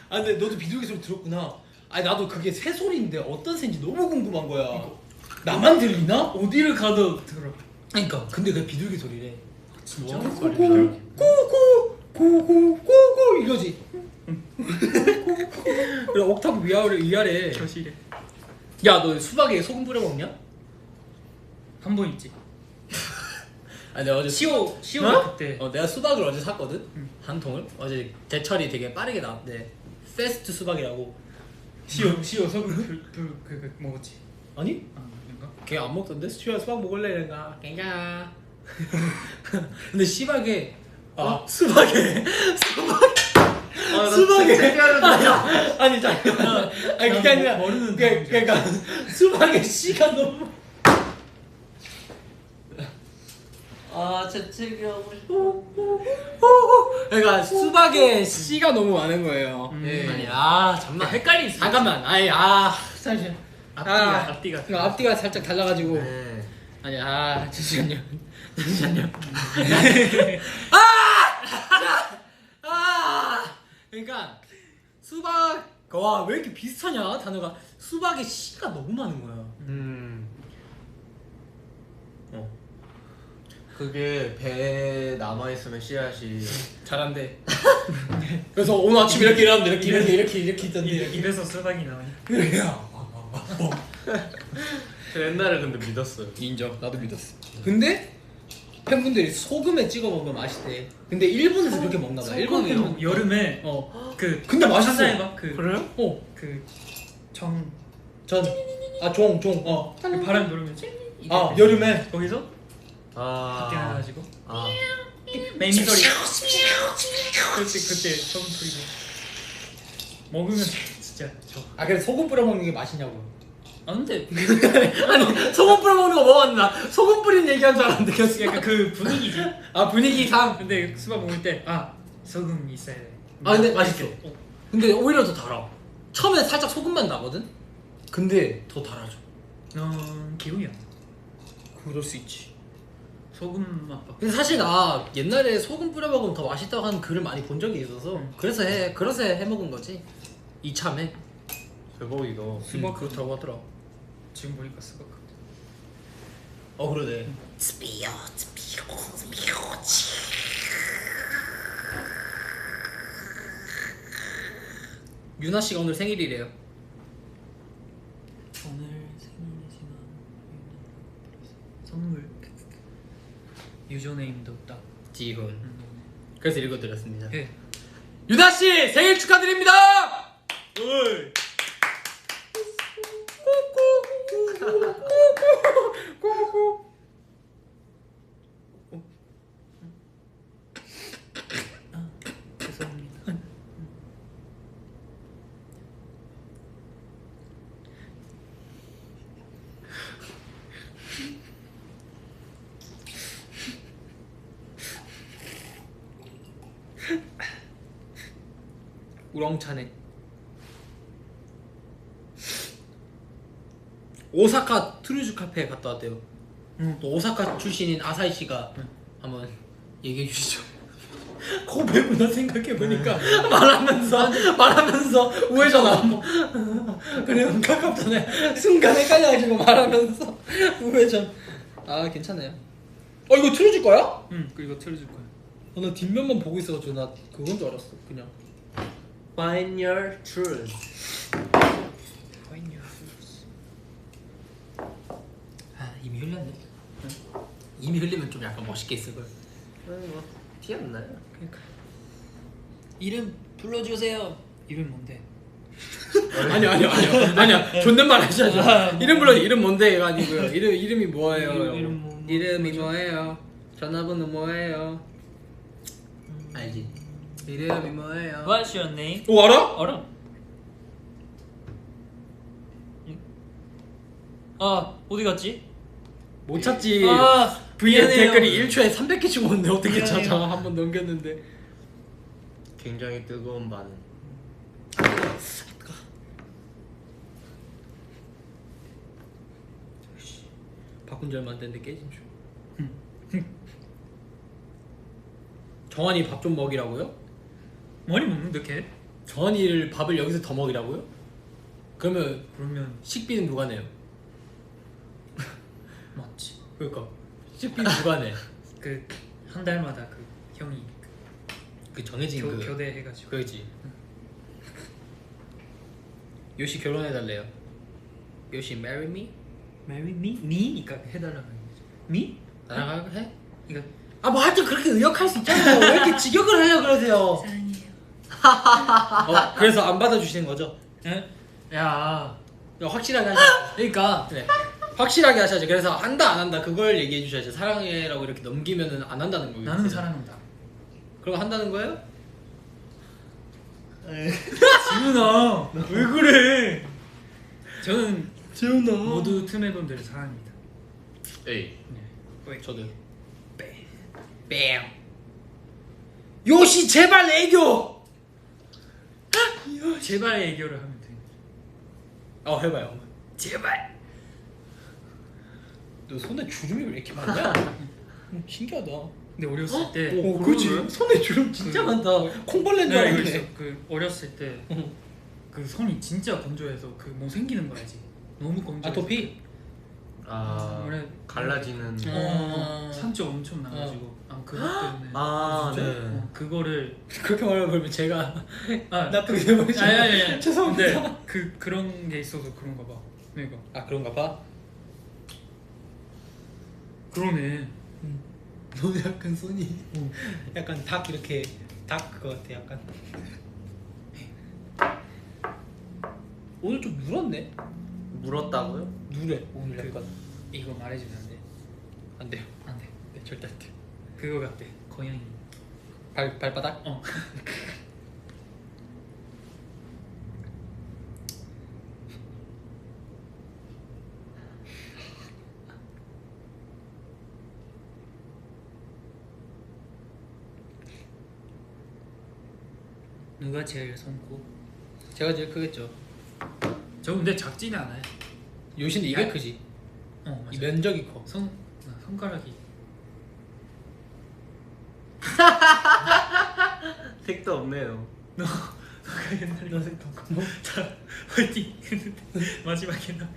아 근데 너도 비둘기 소리 들었구나. 아니 나도 그게 새 소리인데 어떤 새인지 너무 궁금한 거야. 나만 들리나? 어디를 가도 들어. 그러니까 근데 그 비둘기 소리래. 진짜? 꾸꾸 이거지. 그래 옥타브 위아래. 교실에 야 너 수박에 소금 뿌려 먹냐? 한 번 있지. 아 내가 어제 시오가 그때 내가 수박을 어제 샀거든. 응. 한 통을 어제 제철이 되게 빠르게 나왔대. 페스트 수박이라고. 시오 소금 그 먹었지. 아니? 아 그런가? 걔 안 먹던데? 수야 수박 먹을래? 이런가? 깽가 근데 씨박에 수박에 아니 잠깐만 아니 그게 아니라 모르는 그러니까 수박에 씨가 너무 재채기하고 싶어. 그러니까 수박에 씨가 너무 많은 거예요. 아니 잠만 헷갈리. 잠깐만. 잠시만. 앞뒤가 그러니까 앞뒤가 살짝 달라가지고. 네. 아니 잠시만요. 그러니까 수박 와 왜 이렇게 비슷하냐 단어가 수박에 씨가 너무 많은 거야. 그게 배에 남아있으면 씨앗이 잘한대. 그래서 오늘 아침 이렇게 일어났는데 이렇게 있던데. 입에서 수박이 나오니. 저 옛날에 근데 믿었어요. 인정. 나도 믿었어. 근데 팬분들이 소금에 찍어 먹으면 맛있대. 근데 일본에서 그렇게 먹나 봐. 일본 소금이요? 팬분 여름에 그 근데 맛있어. 상상해봐. 그래요? 정 종. 그 바람 불으면 여름에 거기서 밖에 나가지고 아. 맹so리 그때 소금 뿌리고 먹으면 진짜 좋아. 그래서 소금 뿌려 먹는 게 맛있냐고. 근데 아니 소금 뿌려 먹는 거 먹었나? 소금 뿌린 얘기한 줄 알았는데 계속 약간 그 분위기지. 분위기상. 근데 수박 먹을 때 소금 있어야 돼. 근데 맛있어. 근데 오히려 더 달아. 처음에 살짝 소금만 나거든. 근데 더 달아져. 넌 기분이 안 나. 그럴 수 있지. 소금 맛밖에. 근데 사실 나 옛날에 소금 뿌려 먹으면 더 맛있다고 하는 글을 많이 본 적이 있어서 그래서 해 먹은 거지. 이참에. 대박이다. 수박 그렇다고 하더라. 지금 보니까 수박 같아. 그러네. 유나 씨가 오늘 생일이래요. 오늘 생일이지만 선물 유저네임도 딱. 지훈. 그래서 읽어드렸습니다. 예. 유나 씨 생일 축하드립니다. 죄송합니다. 우렁차네. 오사카 트루즈 카페에 갔다 왔대요. 또 오사카 출신인 아사히 씨가 한번 얘기해 주시죠. 고백구나 생각해보니까 말하면서 우회전 그래 가깝잖아요. 순간 헷갈려가지고 말하면서 우회전. 아 괜찮아요. 이거 틀어줄 거야? 응, 이거 틀어줄 거야. 나 뒷면만 보고 있어가지고 나 그건 줄 알았어. 그냥 Find your truth. 이미 흘렸네. 이미 흘리면 좀 약간 멋있게 있을 걸. 뭐티 안 나요. 그러니까 이름 불러주세요. 이름 뭔데? 아니야. 존댓말 하셔야죠. 이름 불러. 이름 뭔데가 아니고요. 이름이 뭐예요? 이름 이름이 뭐예요? 전화번호 뭐예요? 알지? 이름이 뭐예요? What's your name? 오 알아? 알아. 아 어디 갔지? 못 찾지. 아 VN 미안해요. 댓글이 1초에 300개씩 오는데 어떻게 미안해요. 찾아? 한번 넘겼는데. 굉장히 뜨거운 반응. 바꾼 지 얼마 안 됐는데 깨진 줄. 정환이 밥 좀 먹이라고요? 많이 먹는데 걔? 정환이를 밥을 여기서 더 먹이라고요? 그러면 그러면 식비는 누가 내요? 맞지. 그러니까 식비는 누가 내? 그 한 달마다 그 형이 그 정해진 그 교대해가지고. 그거지. 요시 결혼해달래요. 요시 marry me? Marry me? me? 그러니까 해달라고 하는 거지. me? 나랑 해? 이거 뭐 하여튼 그렇게 의역할 수 있잖아요. 왜 이렇게 직역을 하려고 그러세요? 사랑해요. 그래서 안 받아주시는 거죠? 에? 야. 확실하게 하셔야죠. 그러니까 네. 확실하게 하셔야죠. 그래서 한다 안 한다 그걸 얘기해 주셔야죠. 사랑해라고 이렇게 넘기면은 안 한다는 거예요. 나는 사랑한다. 그럼 한다는 거예요? 지훈아 왜 그래? 저는 재훈아. 모두 틈의 분들을 사랑합니다. 에이. 저도. 뺨. 요시 제발 애교. 제발 애교를 하면 돼. 해봐요. 제발. 너 손에 주름이 왜 이렇게 많냐? 신기하다. 근데 어렸을 때 그렇지. 손에 주름 진짜 많다. 콩벌레인 줄 내가 이거 알았네. 있어. 그 어렸을 때 그 손이 진짜 건조해서 그 뭐 생기는 거 알지? 너무 건조. 아토피? 원래 갈라지는. 산초 엄청 나가지고 그것 때문에. 네. 그거를 그렇게 말하면 그러면 제가 나쁘게 아니 보이죠? 죄송합니다. 근데 그런 게 있어서 그런가 봐. 내가 그런가 봐. 그러네. 너는 약간 손이 약간 닭 이렇게 닭 그거 같아 약간. 오늘 좀 물었네. 물었다고요? 누래 오늘 약간. 이거 말해주면 안 돼. 안 돼요. 안 돼. 네, 절대 안 돼. 그거 같대. 고양이. 발바닥? 누가 제일 손고? 제가 제일 크겠죠. 저 근데 작지는 않아요. 요시는 이게 크지. 맞아. 이 면적이 커. 손가락이. 택도 없네요. 너가 옛날에 화이팅 했는데 마지막에 나.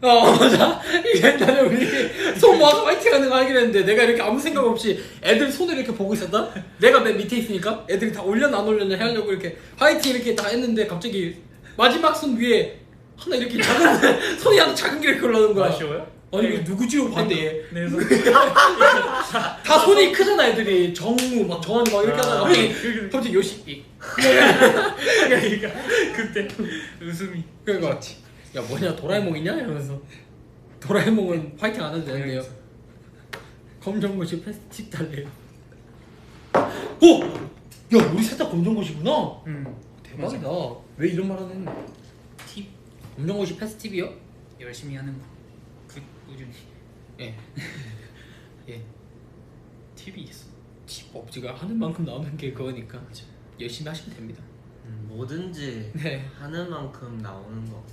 맞아. 옛날에 우리 손 모아서 파이팅 하는 거 하긴 했는데 내가 이렇게 아무 생각 없이 애들 손을 이렇게 보고 있었다? 내가 맨 밑에 있으니까 애들이 다 올려나 안 올려나 하려고 이렇게 파이팅 이렇게 다 했는데 갑자기 마지막 손 위에 하나 이렇게 작은 손이 하나 작은 게 이렇게 올라오는 거야. 아쉬워요? 아니 이거 누구지로 봤는데 내 손. 다 손이 크잖아 애들이. 정우 막 정한이 막 이렇게 하다가 갑자기 요시 그러니까 그때 웃음이. 그러니까 야 뭐냐 도라에몽이냐 이러면서 도라에몽은 파이팅 안 해도 되는데요. 검정고시 패스틱 달래요. 오! 야 우리 셋 다 검정고시구나. 대박이다. 왜 이런 말 하는 팁 검정고시 패스틱이요? 열심히 하는 거. 그 우준이. 예. 예. 팁이 있어. 팁 없지가 하는 만큼 나오는 게 그거니까 열심히 하시면 됩니다. 뭐든지 네. 하는 만큼 나오는 거.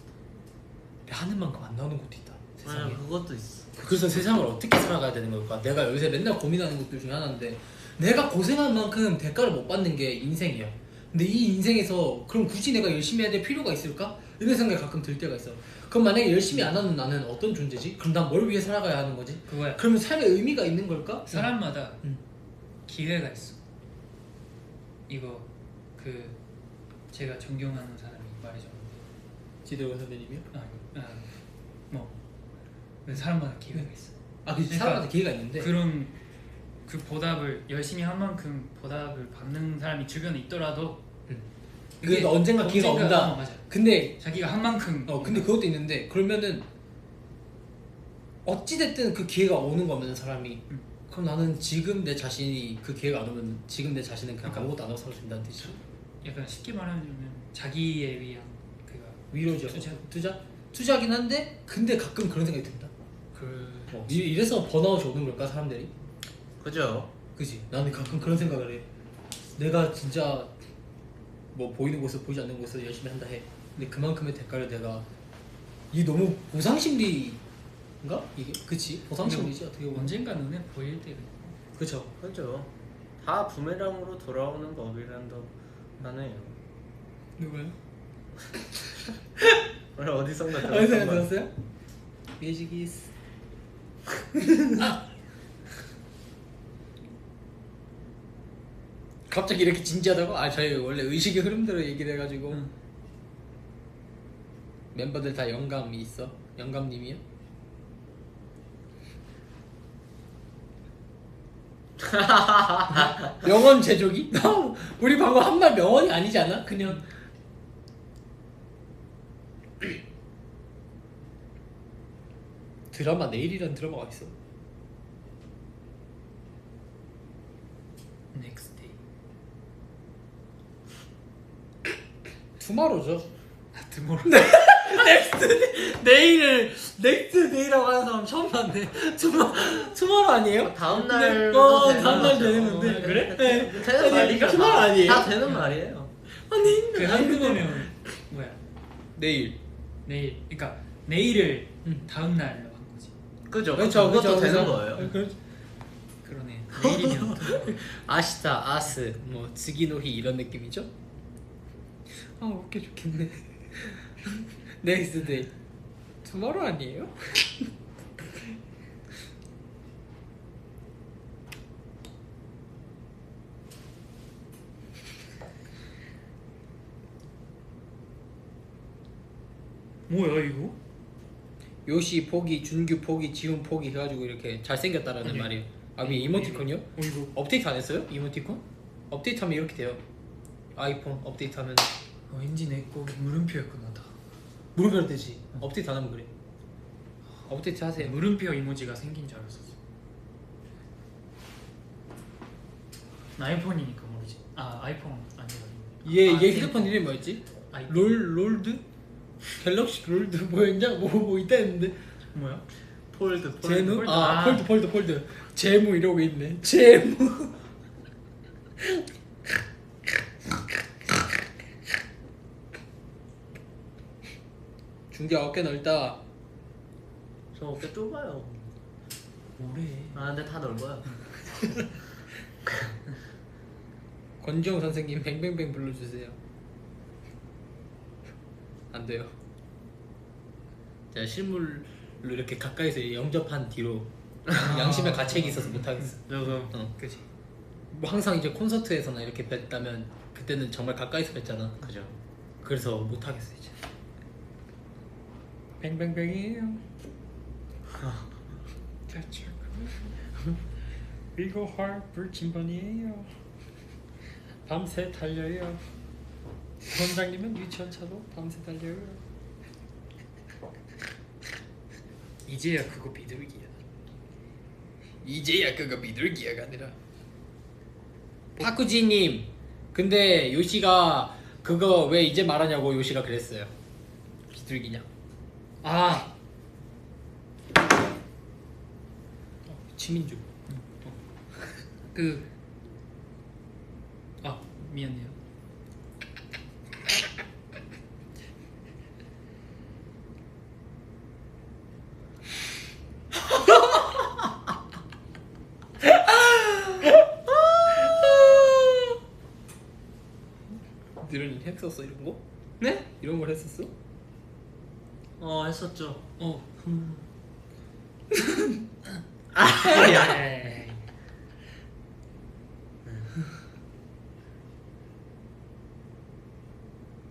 하는 만큼 안 나오는 것도 있다. 세상에. 그것도 있어. 그래서 세상을 어떻게 살아가야 되는 걸까? 내가 요새 맨날 고민하는 것들 중에 하나인데 내가 고생한 만큼 대가를 못 받는 게 인생이야. 근데 이 인생에서 그럼 굳이 내가 열심히 해야 될 필요가 있을까? 이런 생각이 가끔 들 때가 있어. 그럼 만약에 열심히 안 하는 나는 어떤 존재지? 그럼 난 뭘 위해 살아가야 하는 거지? 그거야. 그러면 삶의 의미가 있는 걸까? 사람마다 응. 기회가 기회가 있어. 이거 그 제가 존경하는 사람이 말해줬는데 지도원 선배님이요? 뭐 사람마다 기회가 있어. 아, 그 그러니까 사람한테 기회가 있는데 그런 그 보답을 열심히 한 만큼 보답을 받는 사람이 주변에 있더라도 그게 언젠가 기회가 온다. 맞아. 근데 자기가 한 만큼 근데 그것도 있는데 그러면은 어찌됐든 그 기회가 오는 거면 사람이 그럼 나는 지금 내 자신이 그 기회가 안 오면 지금 내 자신은 그냥 그러니까. 아무것도 안 하고 살 수 있다는 뜻이죠. 약간 쉽게 말하면 자기에 위한 그가 위로죠. 투자긴 한데 근데 가끔 그런 생각이 든다. 이래서 번아웃이 오는 걸까 사람들이? 그죠? 그지? 나는 가끔 그런 생각을 해. 내가 진짜 뭐 보이는 곳을 보이지 않는 곳을 열심히 한다 해. 근데 그만큼의 대가를 내가 이 너무 보상심리인가? 이게 그치? 보상심리지 어떻게 보면. 언젠가 눈에 보일 때가 그쵸. 그죠. 다 부메랑으로 돌아오는 법이란도 하네요. 누구요? 오늘 어디선가 어디서 들었던 거. 들었어요? 뮤직이스. 갑자기 이렇게 진지하다고? 아 저희 원래 의식의 흐름대로 얘기를 해가지고 멤버들 다 영감이 있어. 영감님이요? 명언 제조기? 우리 방금 한 말 명언이 아니지 않아? 그냥 드라마 내일이란 드라마가 있어. Next day. 투마로죠. 드모로. 내일을 넥스트 데이라고 하는 사람 처음 봤네. 투마로 아니에요? 다음 네. 날 다음 날 되는데. 그래? 네. 되는 아니, 말이죠. 투마로 아니에요? 다 되는 말이에요. 아니 그 한국어면 뭐야? 내일. 내일. 그러니까 내일을 응. 다음 날로 한 거지. 그죠? 그렇죠. 그것도 되는 그렇죠. 거예요. 그러네. 내일이면 아시타, 아스, 뭐 츠기노히 이런 느낌이죠? 아 웃겨 죽겠네. 넥스트 데이. 투마로 아니에요? 뭐야 이거? 요시 포기, 준규 포기, 지훈 포기 해가지고 이렇게 잘생겼다라는 아니. 말이에요. 아 이게 이모티콘이요? 이거. 업데이트 안 했어요? 이모티콘? 업데이트하면 이렇게 돼요. 아이폰 업데이트하면 왠지 내거 물음표였구나 다. 물음표로 되지. 업데이트 안 하면 그래. 업데이트 하세요. 물음표 이모지가 생긴 줄 알았었어. 나 아이폰이니까 모르지. 아 아이폰 아니라. 얘 휴대폰 이름이 뭐였지? 아이폰. 롤드? 갤럭시 롤드 뭐였냐? 뭐 있다 했는데 뭐야? 폴드. 제무? 폴드. 아 아. 폴드 제무 이러고 있네. 제무. 중계 어깨 넓다. 저 어깨 좁아요. 뭐래? 아 근데 다 넓어요. 권지용 선생님 뱅뱅뱅 불러주세요. 안 돼요. 제가 실물로 이렇게 가까이서 영접한 뒤로 양심의 가책이 있어서 못하겠어. 조금. 그지. 뭐 항상 이제 콘서트에서나 이렇게 뵀다면 그때는 정말 가까이서 뵀잖아. 그죠. 그래서 못하겠어 이제. 뱅뱅뱅이에요. 이거 헐 불침번이에요. 밤새 달려요. 원장님은 유치원차로 밤새 달려요. 이제야 그거 비둘기야. 이제야 그거 비둘기야가 아니라. 파쿠지님, 근데 요시가 그거 왜 이제 말하냐고 요시가 그랬어요. 비둘기냐? 아 치민주. 미안해요. 했었어 이런 거? 네? 이런 걸 했었어? 했었죠. 예.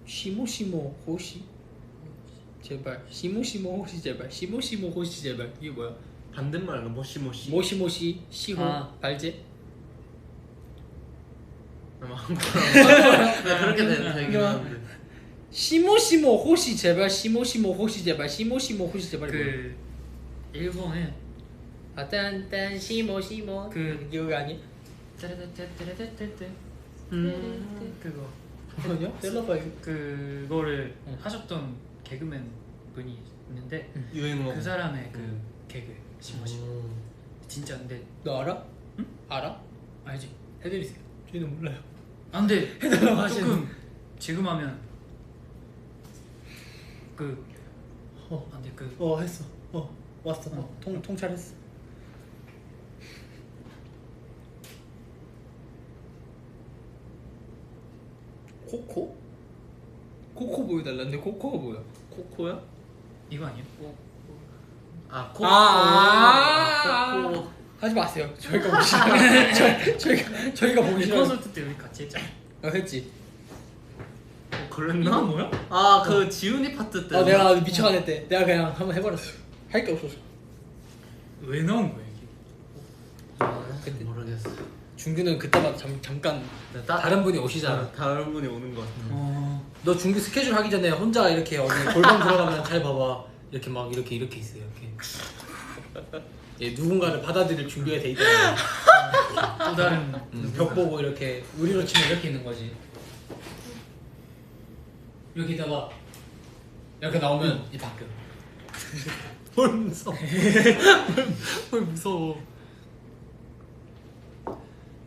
시모시모 호시 제발 시모시모 호시 제발 시모시모 호시 제발 이게 뭐야? 반대말로 모시모시. 모시모시 시호 아. 발제 아마 한국어로. 네, 그렇게 되긴 하는데. 시모시모 호시 제발 시모시모 호시 제발 시모시모 호시 제발 그 일본은 아딴딴 시모시모 그- 이거 아니? 따라따따따따따따 그거 아니야? 셀러파이 그거를 응. 하셨던 개그맨 분이 있는데 유행어. 그 사람의 그 개그 시모시모 진짜 근데 너 알아? 응? 알아? 알지? 해드리세요 저희는 몰라요 안 돼. 해달라고 조금 지금 하면 어. 안돼 했어 왔어 통찰했어 코코? 코코 보여달라는데 코코가 뭐야? 코코야? 이거 아니에요? 아 코코. 코코. 하지 마세요 저희가 보기 싫어요 저희가 보기 우리 싫어요 콘서트 때 우리 같이 했잖아. 했지 그랬나? 이거 뭐야? 아 그 지훈이 파트 때. 내가 미쳐가는 때 내가 그냥 한번 해버렸어 할 게 없어서 왜 나온 거야 이게? 그때 모르겠어. 준규는 그때마다 잠깐 다른 분이 오시잖아 다른 분이 오는 것 같아. 너 준규 스케줄 하기 전에 혼자 이렇게 어디 골방 들어가면 잘 봐봐 이렇게 막 이렇게 있어요 이렇게 예, 누군가를 받아들일 준비가 돼 있잖아 또 다른 벽 보고 이렇게 우리로 치면 이렇게 있는 거지 이렇게 있다가 이렇게 나오면 이 바뀌어 뭘 무서워 뭘 무서워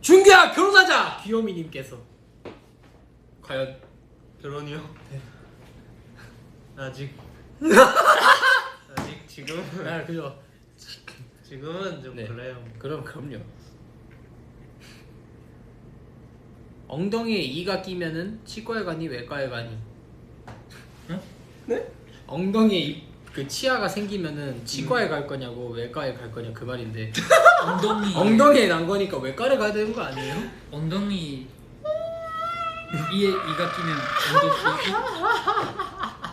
준규야 결혼하자 귀요미님께서 과연 결혼이요? 네. 아직 지금 아 그죠 지금은 좀 네. 그래요. 그럼요 엉덩이에 이가 끼면은 치과에 가니 외과에 가니 응? 네? 엉덩이에 그 치아가 생기면은 치과에 갈 거냐고 외과에 갈 거냐 그 말인데 엉덩이에 난 거니까 외과를 가야 되는 거 아니에요? 엉덩이 이에 이가 끼면 엉덩이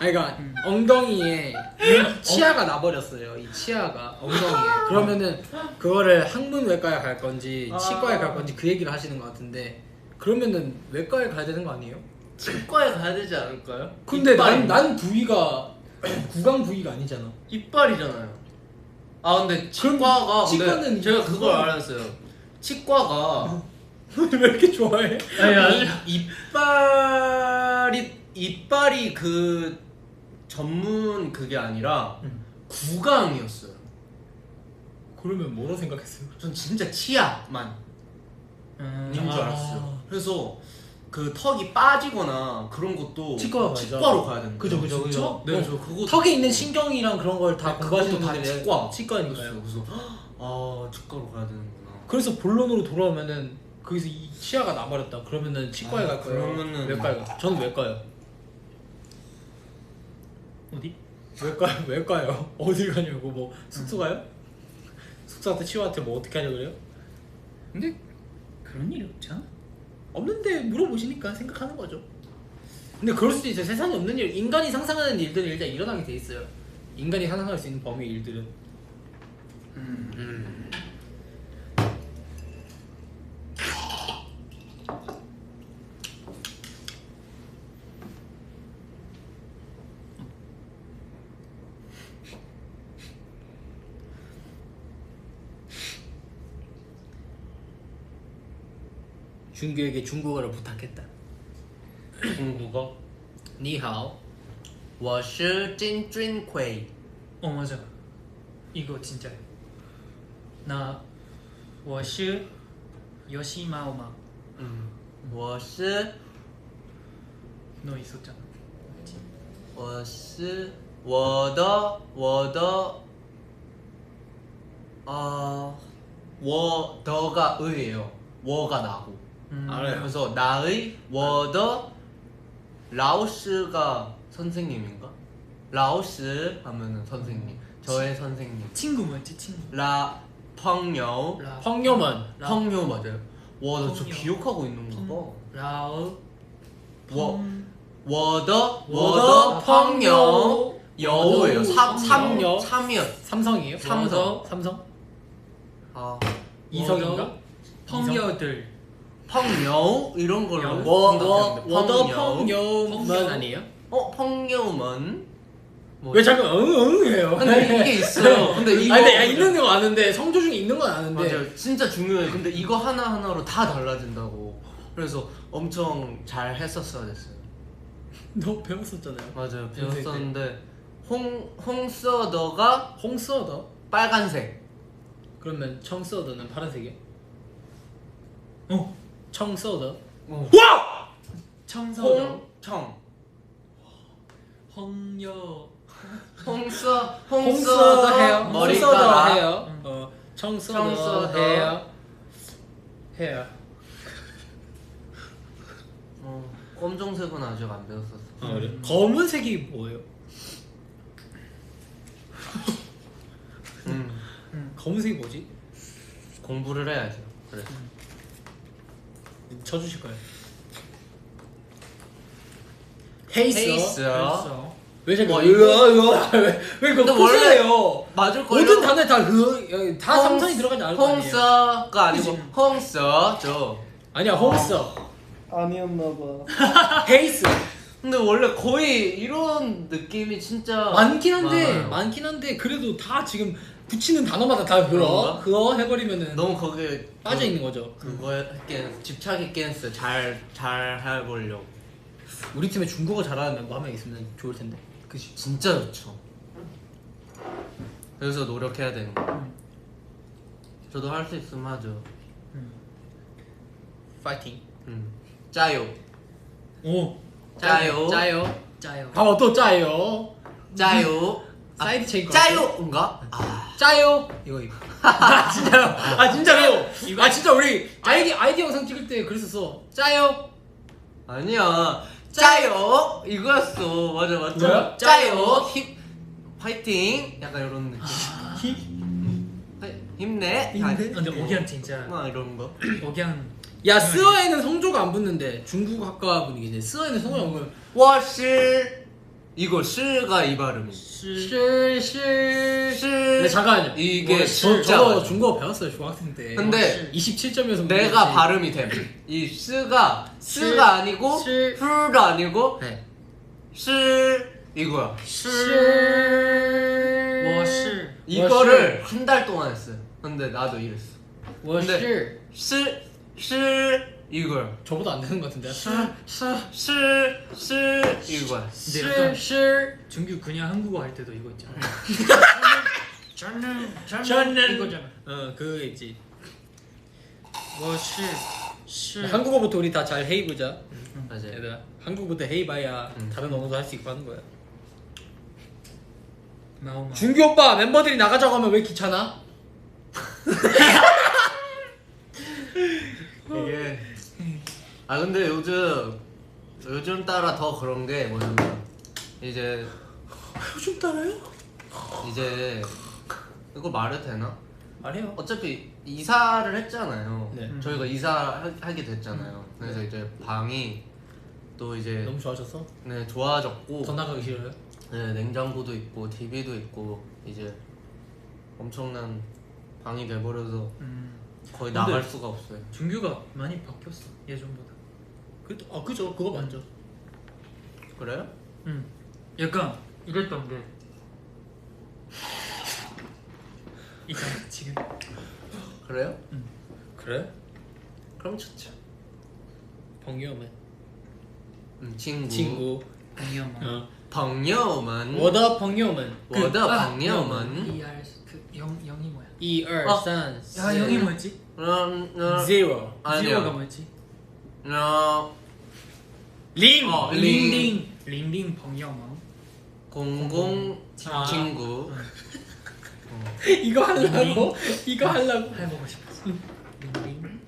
아니 그러니까 엉덩이에 치아가 나버렸어요 이 치아가 엉덩이에 그러면은 그거를 항문외과에 갈 건지 치과에 갈 건지 그 얘기를 하시는 것 같은데 그러면은 외과에 가야 되는 거 아니에요? 치과에 가야 되지 않을까요? 근데 이빨이- 난 부위가 구강 부위가 아니잖아 이빨이잖아요. 아 근데 치과가 치과는 근데 제가 그걸 알았어요. 치과가 왜 이렇게 좋아해? 이빨이 그 전문 그게 아니라 구강이었어요. 그러면 뭐로 생각했어요? 전 진짜 치아만 인 줄 알았어요. 그래서 그 턱이 빠지거나 그런 것도 치과로 가야죠. 치과로 가야 되는 그죠, 거예요. 그죠, 진짜? 그죠. 네, 어, 저 그거 턱에 있는 신경이랑 그런 걸 다 공부하시는 다 분들이 치과 치과니까요. 그래서 아 치과로 가야 되는구나. 그래서 본론으로 돌아오면은 거기서 이 치아가 나버렸다. 그러면은 치과에 갈 거예요. 그러면은- 외과에 가. 저는 외과요. 어디? 외과요. 어딜 가냐고 뭐 숙소 가요? 숙소한테 치과한테 뭐 어떻게 하려고 그래요? 근데 그런 일이 없잖아. 없는데 물어보시니까 생각하는 거죠. 근데 그럴 수도 있어요. 세상에 없는 일, 인간이 상상하는 일들은 일단 일어나게 돼 있어요. 인간이 상상할 수 있는 범위의 일들은. 준규에게 중국어를 부탁했다. 중국어? 니하오. 我是金俊奎. 맞아. 이거 진짜야. 나 我是 요시마오마. 我是 너 있었잖아. 我是我的我더가 의예요. 我가 나고. 알아요. 그래서 나의 我的 라오스가 선생님인가? 라오스 하면은 선생님. 저의 선생님. 친구 뭐였지? 친구. 라 펑요. 펑요먼. 펑요 맞아요. 와, 나 저 펑요. 기억하고 있는 거 봐. 라오. 워더 펑요 여우예요. 펑요. 삼이요. 삼성이에요? 삼성. 삼성? 아, 이성인가? 펑여들. 펑요 이런 걸로. 워더 펑요. 펑요먼 아니에요? 펑요먼. 왜 자꾸 응응 해요? 근데 이게 있어요. 근데 이거 아니 근데 있는 거 아는데 성조 중에 있는 건 아는데 맞아요. 진짜 중요해. 근데 이거 하나 하나로 다 달라진다고. 그래서 엄청 잘 했었어야 됐어요. 너 배웠었잖아요. 맞아요. 배웠었는데 홍서더가 홍서더? 빨간색. 그러면 청서더는 파란색이야? 어. 청서더? 와! 청서더. 홍청. 홍여. 홍서더 해요. 홍서더 머리카락. 해요. 청서더 청서더. 해요. 해요. 검정색은 아직 안 배웠었어. 그래? 검은색이 뭐예요? 검은색이 뭐지? 공부를 해야죠. 그래. 쳐주실 거예요. 헤이스. 벌써. 왜 자꾸 와, 왜 그거 근데 원래 코스예요? 맞을 걸요. 모든 단어에 다 삼성이 들어가지 않을 거 아니에요? 홍서가 아니고 홍서죠. 아니야 홍서. 아니었나봐. 헤이스. 근데 원래 거의 이런 느낌이 진짜 많아요. 많긴 한데 그래도 다 지금 붙이는 단어마다 다 그런가? 그거 해버리면은 너무 거기에 빠져 있는 거죠. 그거에 집착했겠어. 잘 해보려고. 우리 팀에 중국어 잘하는 멤버 한 명 있으면 좋을 텐데. 그치? 진짜 좋죠. 그래서 노력해야 되는 거. 저도 할 수 있으면 하죠. 파이팅. 짜요. 오. 짜요. 짜요. 짜요. 아, 또 짜요. 짜요. 사이드 체인. 짜요인가? 아, 짜요. 이거. 아 진짜요? 아 진짜로? 아 진짜 우리 아이디 영상 찍을 때 그랬었어. 짜요. 아니야. 짜요. 이거였어. 맞아. 뭐야? 짜요. 힘 파이팅. 약간 이런 느낌. 힘내. 근데 오기한 진짜. 막 이런 거. 오기한. 야 스어에는 성조가 안 붙는데 중국 학과 분위기인데 스어에는 성조가 안 붙는. 워실 이거 실가 이 발음이. 실. 실. 근데 잠깐만요. 이게 저 진짜 저 맞아. 중국어 배웠어요 중학생 때. 근데 27점이어서 내가 발음이 돼. 이 스가 아니고 실. 풀도 아니고 네. 실 이거야. 워실. 이거를 한 달 동안 했어요. 근데 나도 이랬어. 워실. 실 이거야. 저보다 안 되는 것 같은데. 실 이거야. 근데 약간 실. 준규 그냥 한국어 할 때도 이거 있잖아. 저는 이거잖아. 그거 있지. 워실. 실. 한국어부터 우리 다 잘 해보자. 맞아요. 얘들아 한국어부터 해봐야 다른 언어도 할 수 있고 하는 거야. 나오마. 준규 오빠 멤버들이 나가자고 하면 왜 귀찮아? 이게 근데 요즘 따라 더 그런 게 뭐냐면 이제 요즘 따라요? 이제 이거 말해도 되나? 말해요. 어차피 이사를 했잖아요. 네. 저희가 이사하게 됐잖아요. 그래서 이제 방이 또 이제 너무 좋아졌어? 네 좋아졌고 더 나가기 싫어요? 네 냉장고도 있고 TV도 있고 이제 엄청난 방이 돼버려서 거의 근데- 나갈 수가 없어요. 준규가 많이 바뀌었어 예전보다. 그죠 그거 맞죠. 그래요? 응. 약간 이랬던데. 있잖아 지금. 그래요? 그래? 그럼 좋죠. 벙요맨 친구. 아니요. 벙요만. 워더 벙요맨 워더 벙요만. ER 그 영이 뭐야? 1, 2, 3, 4 야 영이 뭐였지? Zero 지오가 뭐였지? 링! 링링 벙영어. 공공 아. 친구. 이거 하려고? 이거 하려고? 해보고 싶었어. 링링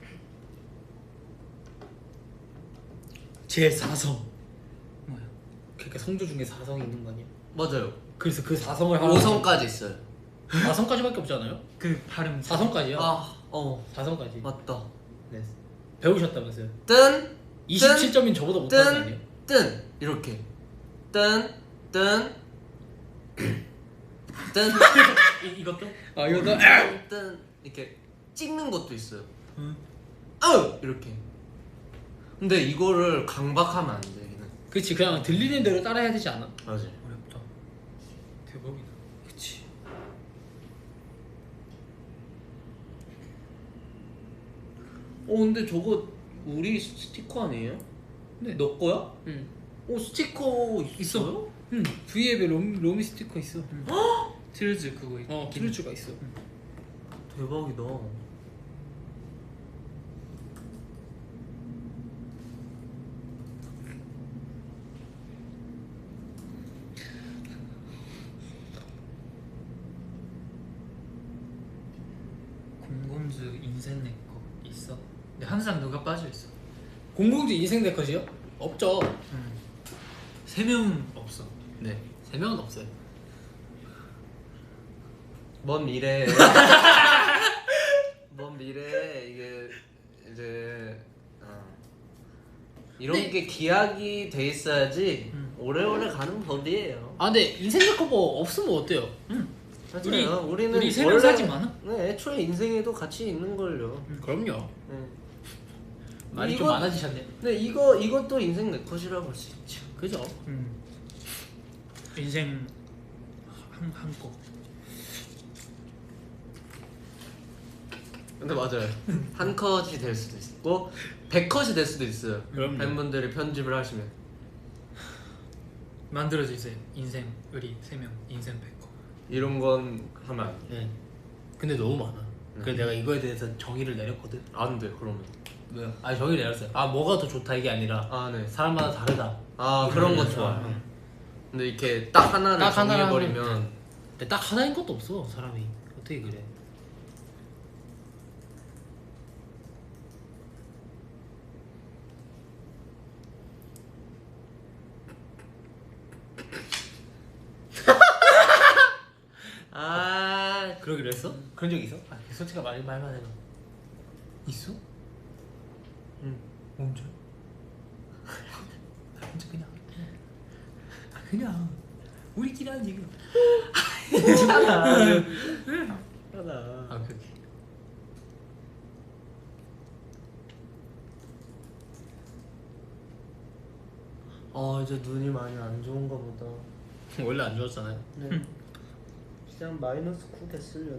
제4성 뭐야? 그러니까 성조 중에 4성이 있는 거 아니야? 맞아요. 그래서 그 4성을 하나 5성까지 있어요. 4성까지밖에 없지 않아요? 그 발음 4성까지요? 아, 4성까지. 맞다. 네. 배우셨다면서요? 뜬, 27점인 저보다 못하는 거 아니에요? 뜬 이렇게 뜬, 뜬, 뜬, 이것도? 아 이거도 뜬 이렇게 찍는 것도 있어요. 응. 이렇게. 근데 이거를 강박하면 안 돼. 얘는. 그치 그냥 들리는 대로 따라해야 되지 않아? 맞아. 어렵다. 대박이다. 그치. 근데 저거 우리 스티커 아니에요? 네. 너 거야? 응. 스티커 있어요? 응. V앱에 로미 스티커 있어. 틸즈 그거 있고. 키르즈가 있어. 대박이다. 공공주 인생 내거 있어. 근데 항상 누가 빠져 있어. 공공주 인생 네컷이요? 없죠. 세 명은 없어. 네. 3명은 없어요. 먼 미래. 먼 미래 이게 이제 이런 네. 게 기약이 돼 있어야지 음. 오래오래 가는 법이에요. 아 근데 인생 네컷 뭐 없으면 어때요? 맞아요. 우리는 우리 세명 사지 많아? 네, 애초에 인생에도 같이 있는 걸요. 그럼요. 네. 말이 좀 이거- 많아지셨네. 네, 이것도 인생 내 컷이라고 할 수 있죠. 그죠? 인생 한 거. 근데 맞아요. 한 컷이 될 수도 있고 100컷이 될 수도 있어요. 그럼요. 팬분들이 편집을 하시면. 만들어 주세요. 인생 우리 세 명 인생 100거. 이런 건 하면 안 돼. 네. 근데 너무 많아. 그래서 내가 이거에 대해서 정의를 내렸거든. 안 돼, 그러면. 왜요? 아 정의를 내렸어요. 아 뭐가 더 좋다 이게 아니라 아, 네. 사람마다 다르다. 그런 건 좋아요. 근데 이렇게 딱 하나를 딱 하나를 정해버리면 근데 딱 하나인 것도 없어 사람이. 어떻게 그래? 그러기로 했어? 그런 적 있어? 아 솔직히 말만 해봐. 있어? 응. 언제? 나 혼자 그냥 우리끼리 하는 지금. 하나. 아 그렇게. 이제 눈이 많이 안 좋은가 보다. 원래 안 좋았잖아요. 네. 진짜 한 마이너스 9 됐으려나?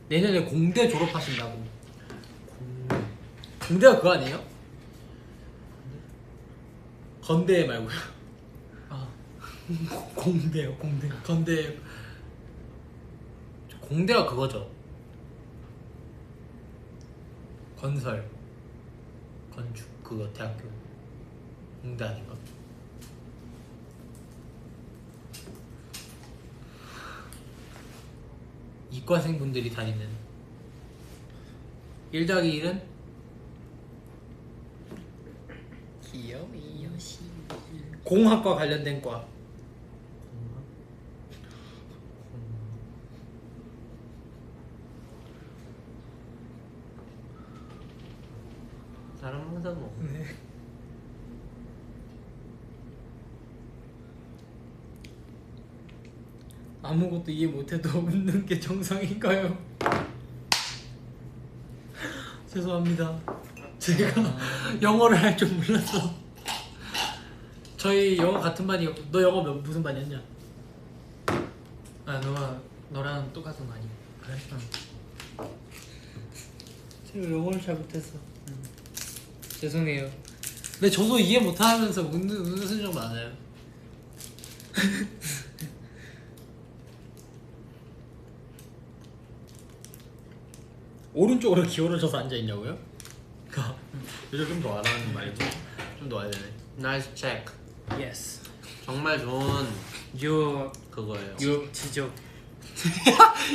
내년에 공대 졸업하신다고. 공대가 그거 아니에요? 건대 말고요. 공대요, 공대. 건대. 공대가 그거죠. 건설, 건축 그거 대학교. 공대 아닌가? 이과생분들이 다니는 1 더하기 1은 귀여워요 시 공학과 관련된 과. 사람 항상 뭐. 네. 아무것도 이해 못해도 웃는 게 정상인가요? 죄송합니다. 제가 영어를 할 줄 몰라서. 저희 영어 같은 반이요. 너 영어 무슨 반이었냐? 아 너랑 똑같은 거 아니야? 그래? 제가 영어를 잘 못해서. 죄송해요. 근데 저도 이해 못하면서 웃는 적 많아요. 오른쪽으로 기울어져서 앉아 있냐고요? 요즘 좀 더 알아하는 말이지. 좀 더 와야 되네. 나이스 체크. 예스. 정말 좋은 유어 그거예요. 지적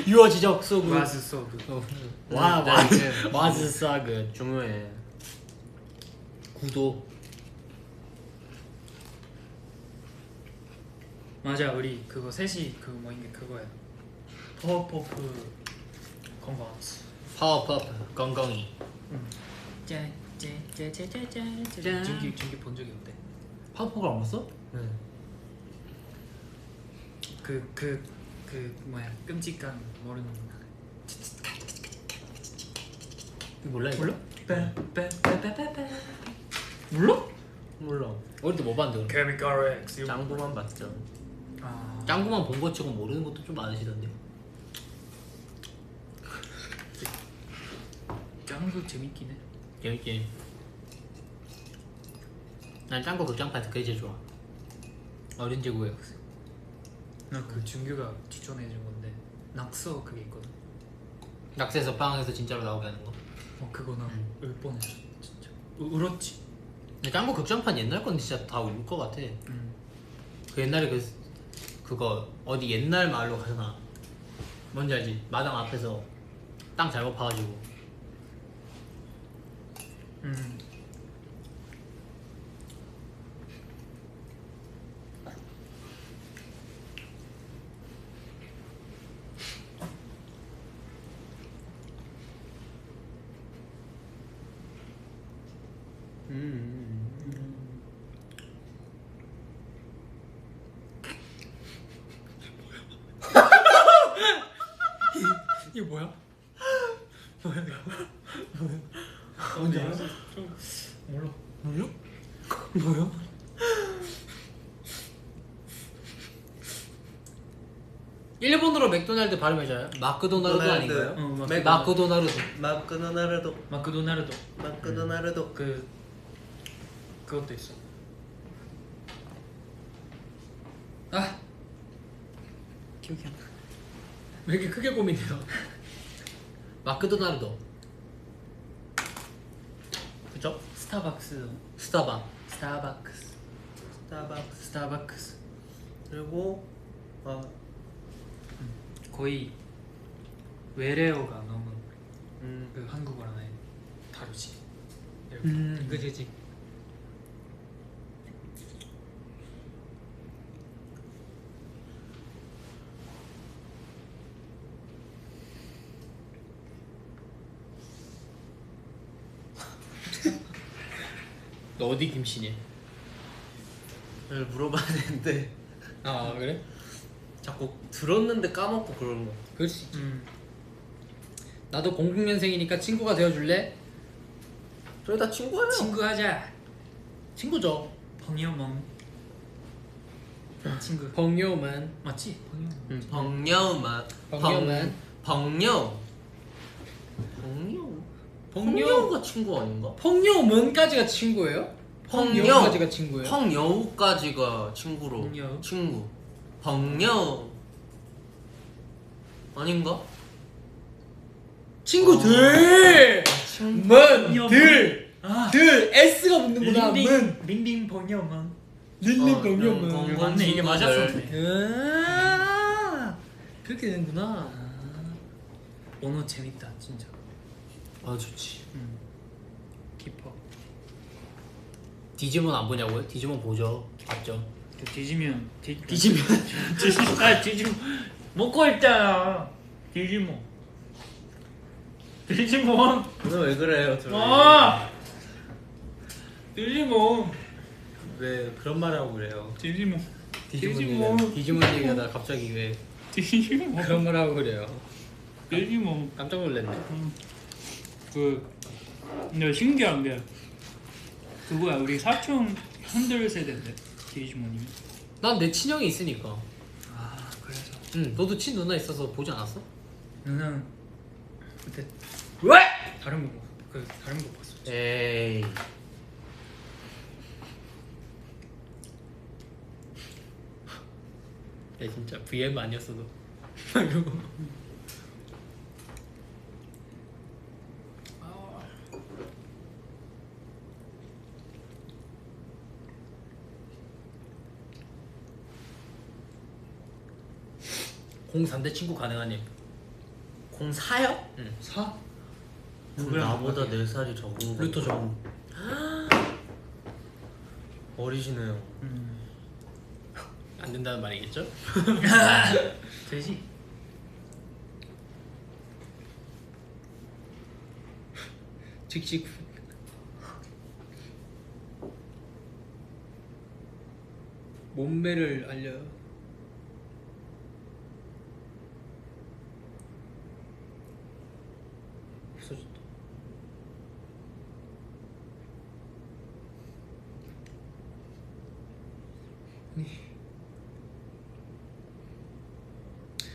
유어 지적 소그. was so good. 와 네, was so good. 중요해. 구도. 맞아 우리 그거 셋이 그 뭐인게 그거야. 퍼퍼프 건강하지. 파워퍼프 건강이. 짜짜짜짜짜짜짜. 준기 본 적이 없대. 파워퍼프를 안 봤어? 네. 그 뭐야 끔찍한 모르는 몰라 이거? 몰라? 빠빠빠빠빠빠 몰라? 몰라. 어릴 때 뭐 봤는데 그럼? 케미컬 X 짱구만 봤죠. 아 짱구만 본 거 치고 모르는 것도 좀 많으시던데. 짱구 재밌긴 해. 재밌지. 난 짱구 극장판 그게 제일 좋아. 어린 제국의 역사. 나 그 준규가 추천해준 건데 낙서 그게 있거든. 낙서에서 빵에서 진짜로 나오게 하는 거. 그거 나 울 뻔했어 진짜. 울었지. 근데 짱구 극장판 옛날 건 진짜 다 울 것 같아. 그 옛날에 그거 어디 옛날 마을로 가잖아. 뭔지 알지? 마당 앞에서 땅 잘못 파가지고. 이거 뭐야? 뭔지 알아? 몰라. 몰라? 뭐야? 일본어로 맥도날드 발음해줘요? 마크도나르드 아닌가요? 마크도나르드. 마크도나르도. 마크도나르도 마크도나르도. 그것도 있어. 아 기억이 안 나. 왜 이렇게 크게 고민해요? 마크도나르드. 그쵸? 스타벅스. 스타벅스. 스타벅스. 그리고 거의 외래어가 너무 그 한국어랑 다르지. 이렇게. 그치. 너 어디 김씨니? 물어봐야 되는데 아 그래? 자꾸 들었는데 까먹고 그러는 거. 그럴 수 있지. 나도 00년생이니까 친구가 되어줄래? 저희 다 친구예요. 친구하자. 친구죠. 펑여멍. 친구. 펑요만. 맞지? 펑여멍. 벙녀만. 펑요만. 벙녀. 펑녀가 친구 아닌가? 펑요문까지가 친구예요? 펑여까지가 친구예요? 펑여우까지가 친구로. 펑여우? 친구. 벙녀 아닌가? 친구들. 문. 아. 들. S가 붙는구나. 문. 링링 펑여멍. 릴링 펑요문. 맞네 이게 맞았었네. 그렇게 되는구나. 언어 재밌다 진짜. 아 좋지. 깊어. 디지몬 안 보냐고요? 디지몬 보죠. 봤죠. 뒤지면 디지몬. 뒤지면 먹고 있잖아. 뒤지모. 오늘 왜 그래요? 뒤지모. 왜 그런 말을 하고 그래요? 뒤지모. 디지몬 얘기하다 갑자기 왜 뒤지모. 그런 말 하고 그래요? 뒤지모. 깜짝 놀랐네. 근데 신기한 게 그거야 우리 사촌 형들 세대인데 뒤지모님. 난 내 친형이 있으니까. 아 그래서. 응. 너도 친 누나 있어서 보지 않았어? 누나는 그때 왜? 다른 거 봤어. 에이. 야 진짜 VM 아니었어도. 03대 친구 가능하님. 04요? 4? 그럼 누구랑 나보다 바뀌어요? 4살이 적은 거. 루토 정. 어리시네요. 안 된다는 말이겠죠? 되지. 직식. 몸매를 알려요. 없어졌다. 네.